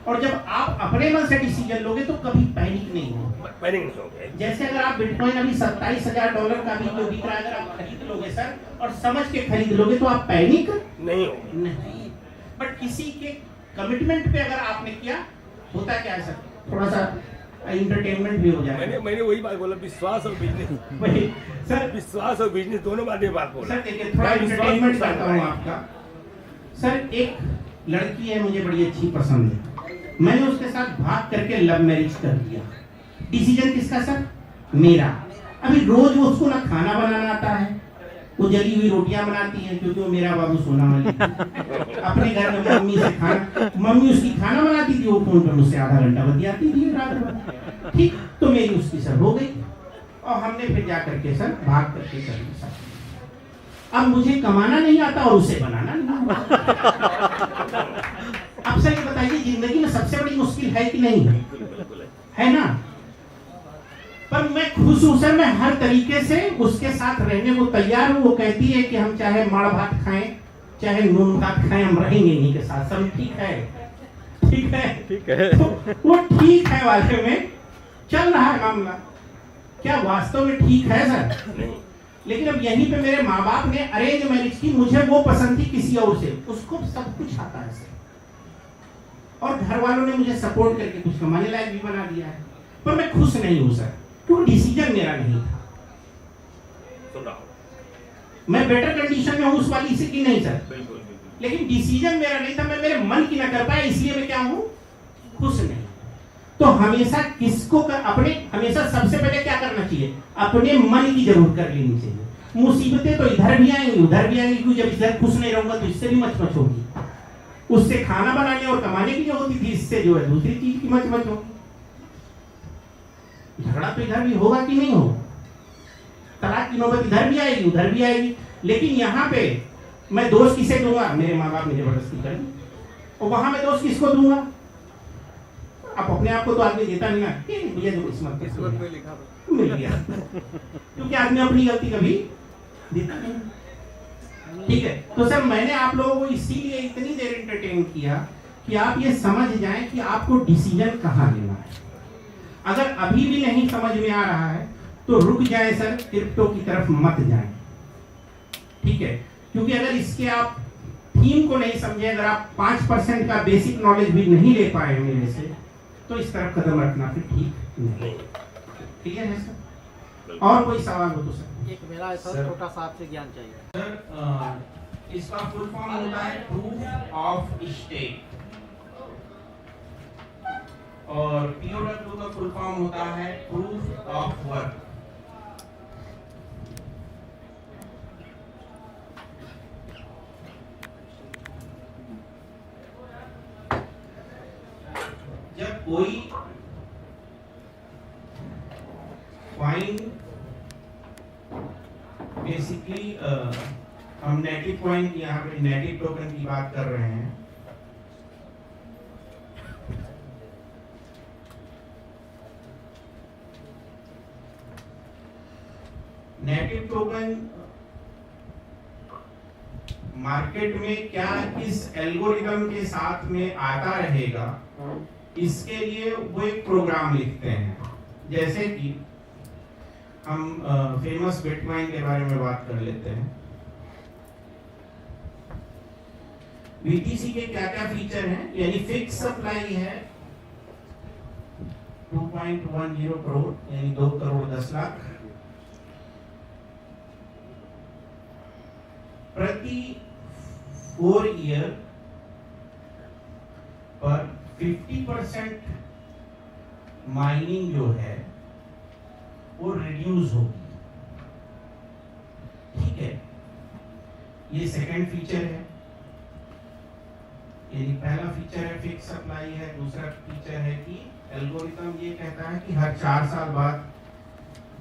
और जब आप अपने मन से डिसीजन लोगे तो कभी पैनिक नहीं हो। पैनिक नहीं हो गए। जैसे अगर आप बिटकॉइन अभी $27,000 का भी जो बिक रहा है, अगर आप खरीद लोगे सर और समझ के खरीद लोगे तो आप पैनिक नहीं होगी। नहीं। बट किसी के कमिटमेंट पे अगर आपने किया, होता क्या है सर, थोड़ा सा एंटरटेनमेंट भी हो जाएगा। मैंने वही बात बोला, विश्वास और बिजनेस। वही सर, विश्वास और बिजनेस दोनों बातें बात बोला। सर देखिए थोड़ा एंटरटेनमेंट करता हूँ आपका। सर एक लड़की है, मुझे बड़ी अच्छी पसंद है, मैंने उसके साथ भाग करके लव मैरिज कर दिया। डिसीजन किसका सर? मेरा। अभी रोज वो उसको ना खाना बनाना आता है, वो जली हुई रोटियां बनाती है क्योंकि वो मेरा बाबू सोना वाली अपने घर में मम्मी से खाना, मम्मी उसकी खाना बनाती थी, वो फोन पर मुझसे आधा घंटा बतियाती थी रात भर। ठीक, तो मेरी उसकी सर हो गई और हमने फिर जा करके सर भाग करके कर ली सर। अब मुझे कमाना नहीं आता और उसे बनाना नहीं आता। अब सर ये बताइए, जिंदगी में सबसे बड़ी मुश्किल है कि नहीं है ना? पर मैं खुश हूं सर, मैं हर तरीके से उसके साथ रहने को तैयार हूं। वो कहती है कि हम चाहे माड़ भात खाएं चाहे नून भात खाएं, हम रहेंगे इन्हीं के साथ। सब ठीक है, ठीक है, ठीक है। तो वो ठीक है वाले में चल रहा है मामला। क्या वास्तव में ठीक है सर? नहीं। लेकिन अब यहीं पे मेरे माँ बाप ने अरेंज मैरिज की, मुझे वो पसंद थी किसी और से, उसको सब कुछ आता है सर, और घर वालों ने मुझे सपोर्ट करके कुछ कमाने लायक भी बना दिया है। पर मैं खुश नहीं हूं सर, क्योंकि डिसीजन मेरा नहीं था। सुन रहा हूं। मैं बेटर कंडीशन में हूं उस वाली से कि नहीं सर, बिल्कुल। लेकिन डिसीजन मेरा नहीं था, मैं मेरे मन की ना कर पाया, इसलिए मैं क्या हूं, खुश नहीं। तो हमेशा किसको कर, अपने हमेशा सबसे पहले क्या करना चाहिए, अपने मन की जरूर कर लेनी चाहिए। मुसीबतें तो इधर भी आएंगी उधर भी आएंगी, क्योंकि जब इधर खुश नहीं रहूंगा तो इससे भी मच होगी। उससे खाना बनाने और कमाने की जो होती थी, इससे जो है दूसरी चीज की मच होगी। झगड़ा तो इधर भी होगा कि नहीं होगा, तलाक की नौबत इधर भी आएगी उधर भी आएगी। लेकिन यहाँ पे मैं दोष किसे दूंगा? मेरे माँ बाप ने जबरदस्ती कर दी, और वहां मैं दोष किसको दूंगा? आप अपने आप को तो आदमी देता नहीं ना, मुझे जो किस्मत में लिखा मिल गया, क्योंकि आदमी अपनी गलती कभी देता नहीं। ठीक है, तो सर मैंने आप लोगों को इसीलिए इतनी देर एंटरटेन किया कि आप ये समझ जाएं कि आपको डिसीजन कहाँ लेना है। अगर अभी भी नहीं समझ में आ रहा है तो रुक जाए सर, क्रिप्टो की तरफ मत जाएं। ठीक है, क्योंकि अगर इसके आप थीम को नहीं समझे, अगर आप 5% का बेसिक नॉलेज भी नहीं ले पाए मेरे से, तो इस तरफ कदम रखना फिर ठीक नहीं। ठीक है सर, और कोई सवाल हो तो सर? एक मेरा ऐसा छोटा सा आपसे ज्ञान चाहिए सर। इसका फुल फॉर्म होता है प्रूफ ऑफ स्टेक, और POW का फुल फॉर्म होता है प्रूफ ऑफ वर्क। जब कोई कॉइन बेसिकली हम हम नेटिव कॉइन की यहाँ पे नेटिव टोकन की बात कर रहे हैं। नेटिव टोकन मार्केट में क्या इस एल्गोरिथम के साथ में आता रहेगा, इसके लिए वो एक प्रोग्राम लिखते हैं। जैसे कि हम फेमस बिटकॉइन के बारे में बात कर लेते हैं। बीटीसी के क्या क्या फीचर हैं, यानी फिक्स सप्लाई है 2.10 करोड़ यानी 2 करोड़ 10 लाख प्रति 4 ईयर पर 50% माइनिंग जो है वो रिड्यूस होगी। ठीक है, ये सेकंड फीचर है, यानी पहला फीचर है फिक्स सप्लाई है, दूसरा फीचर है कि एल्गोरिथम ये कहता है कि हर 4 साल बाद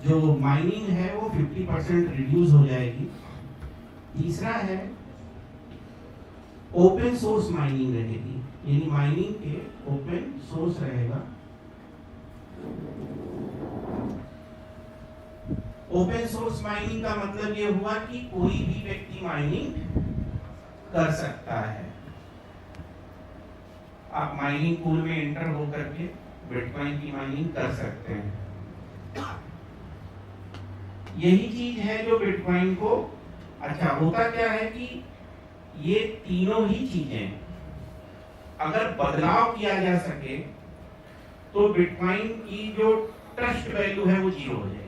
जो माइनिंग है वो 50% रिड्यूस हो जाएगी। तीसरा है ओपन सोर्स माइनिंग रहेगी, यानी माइनिंग के ओपन सोर्स रहेगा। ओपन सोर्स माइनिंग का मतलब ये हुआ कि कोई भी व्यक्ति माइनिंग कर सकता है। आप माइनिंग पूल में एंटर होकर के बिटकॉइन की माइनिंग कर सकते हैं। यही चीज है जो बिटकॉइन को अच्छा होता क्या है कि ये तीनों ही चीजें अगर बदलाव किया जा सके तो बिटकॉइन की जो ट्रस्ट वैल्यू है वो 0 हो जाएगी।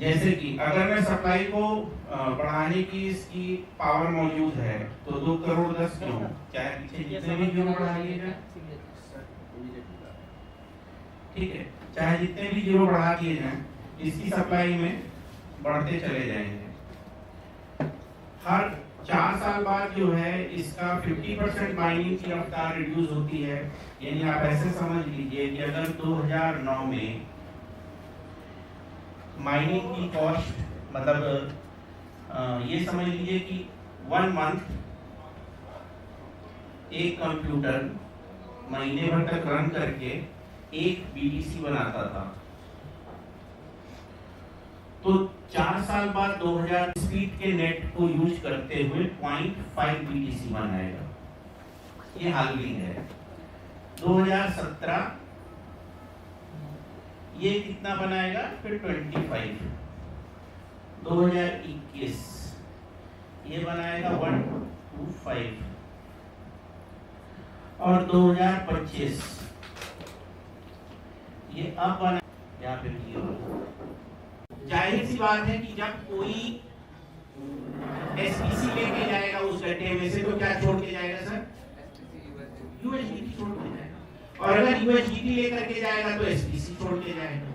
जैसे कि अगर मैं सप्लाई को बढ़ाने की इसकी पावर मौजूद है तो 2 करोड़ 10 क्यों, चाहे पीछे जितने भी जीरो बढ़ा दिए जाए, ठीक है, चाहे जितने भी जीरो बढ़ा दिए जाए इसकी सप्लाई में बढ़ते चले जाएंगे। हर 4 साल बाद जो है इसका 50% माइनिंग की रफ्तार रिड्यूस होती है। यानी आप ऐसे समझ लीजिए कि अगर 2009 में माइनिंग की कॉस्ट मतलब ये समझ लीजिए कि 1 मंथ एक कंप्यूटर महीने भर तक रन करके 1 बीटीसी बनाता था, तो 4 साल बाद 2000 स्पीड के नेट को यूज करते हुए 0.5 बीटीसी बनाएगा। ये हालविंग है। 2017 ये कितना बनाएगा, फिर 25। 2021 ये बनाएगा 125 और 2025 ये अब बना या फिर जाहिर सी बात है कि जब कोई एसपीसी लेके जाएगा उस गड्ढे में से तो क्या छोड़ के जाएगा सर, यूएसडीटी छोड़ के जाएगा। और अगर यूएसडीटी लेकर के जाएगा तो एसपीसी छोड़ के जाएगा।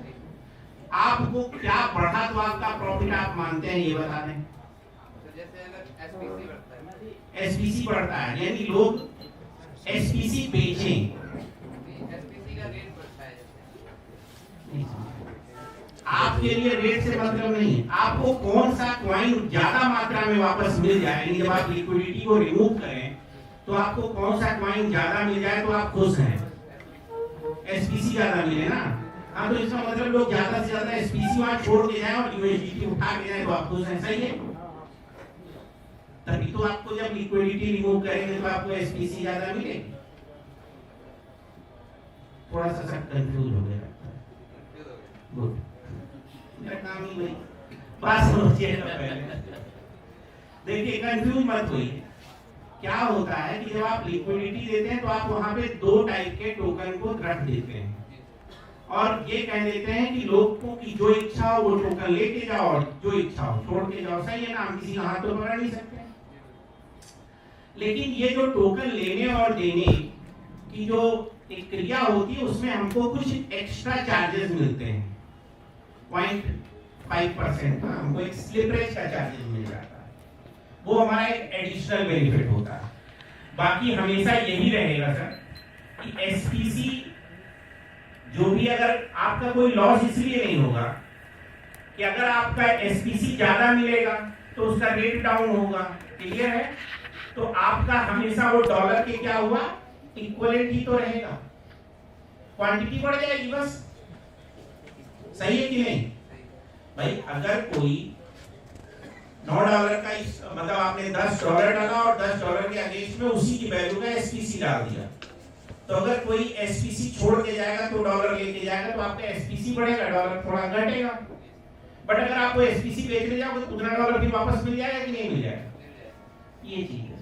आपको क्या बढ़ा तो आपका प्रॉफिट आप मानते हैं ये बता दें। तो जैसे अगर एसपीसी बढ़ता है, एसपीसी बढ़ता है यानी लोग एसपीसी बेचें, एसपीसी का रेट बढ़ता है। आपके लिए रेट से मतलब नहीं है, आपको कौन सा क्वाइन ज्यादा मात्रा में वापस मिल जाए। यानी जब आप लिक्विडिटी को रिमूव करें तो आपको कौन सा क्वाइन ज्यादा मिल जाए तो आप खुश हैं, एसपीसी ज्यादा मिले ना। हाँ, तो इसका मतलब लोग ज्यादा से ज्यादा एसपीसी वहां छोड़ के जाए और यूएसडीटी उठा के जाए तो आप खुश हैं, सही है। तभी तो आपको जब लिक्विडिटी रिमूव करेंगे तो आपको एसपीसी ज्यादा मिलेगी। थोड़ा सा सब कंफ्यूज हो गया, गुड, मेरा काम ही वही बात समझिएगा पहले। देखिए कंफ्यूज मत होइए। क्या होता है कि जब आप लिक्विडिटी देते हैं तो आप वहां पे 2 टाइप के टोकन को रख देते हैं और ये कह देते हैं कि लोगों की जो इच्छा हो वो टोकन लेके जाओ और जो इच्छा हो छोड़ के जाओ, सही है ना। हम किसी का हाथ तो पकड़ नहीं सकते। लेकिन ये जो टोकन लेने और देने की जो एक क्रिया होती है उसमें हमको कुछ एक्स्ट्रा चार्जेस मिलते हैं। 0.5% का हमको एक स्लिपरेज का चार्जेस मिल जाता है, वो हमारा एक एडिशनल बेनिफिट होता है। बाकी हमेशा यही रहेगा सर कि एसपीसी जो भी अगर आपका कोई लॉस इसलिए नहीं होगा कि अगर आपका एसपीसी ज्यादा मिलेगा तो उसका रेट डाउन होगा, क्लियर है? तो आपका हमेशा वो डॉलर के क्या हुआ, इक्विवेलेंट ही तो रहेगा, क्वांटिटी बढ़ जाएगी बस। सही है कि नहीं भाई? अगर कोई $9 का मतलब आपने $10 डाला और $10 के अगेंस्ट में उसी की वैल्यू का एसपीसी डाल दिया, तो अगर कोई एसपीसी छोड़ के जाएगा तो डॉलर लेके जाएगा तो आपका एसपीसी बढ़ेगा, डॉलर थोड़ा घटेगा। बट अगर आपको एसपीसी बेचने जाओगे तो उतना डॉलर भी वापस मिल जाएगा कि नहीं मिल जाएगा? ये चीज है।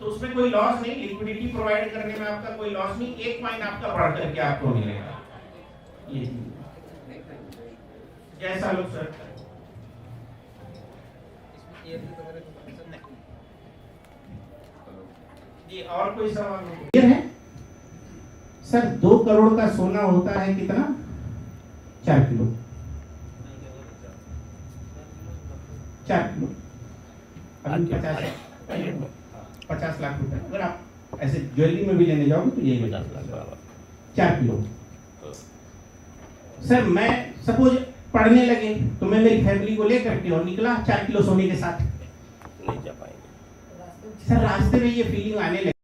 तो उसमें कोई लॉस नहीं, लिक्विडिटी प्रोवाइड करने में आपका कोई लॉस नहीं, एक पॉइंट आपका बढ़ करके आपको मिलेगा। ये चीज जैसा लोग सर जी। और कोई सवाल क्लियर है सर? 2 करोड़ का सोना होता है कितना? 4 किलो। 4 किलो अभी 50 लाख रुपए। अगर आप ऐसे ज्वेलरी में भी लेने जाओगे तो यही 50 लाख। 4 kilo sir. मैं सपोज पढ़ने लगे तो मैं मेरी फैमिली को लेकर के और निकला 4 किलो सोने के साथ, नहीं जा पाएंगे सर रास्ते में ये फीलिंग आने लगी।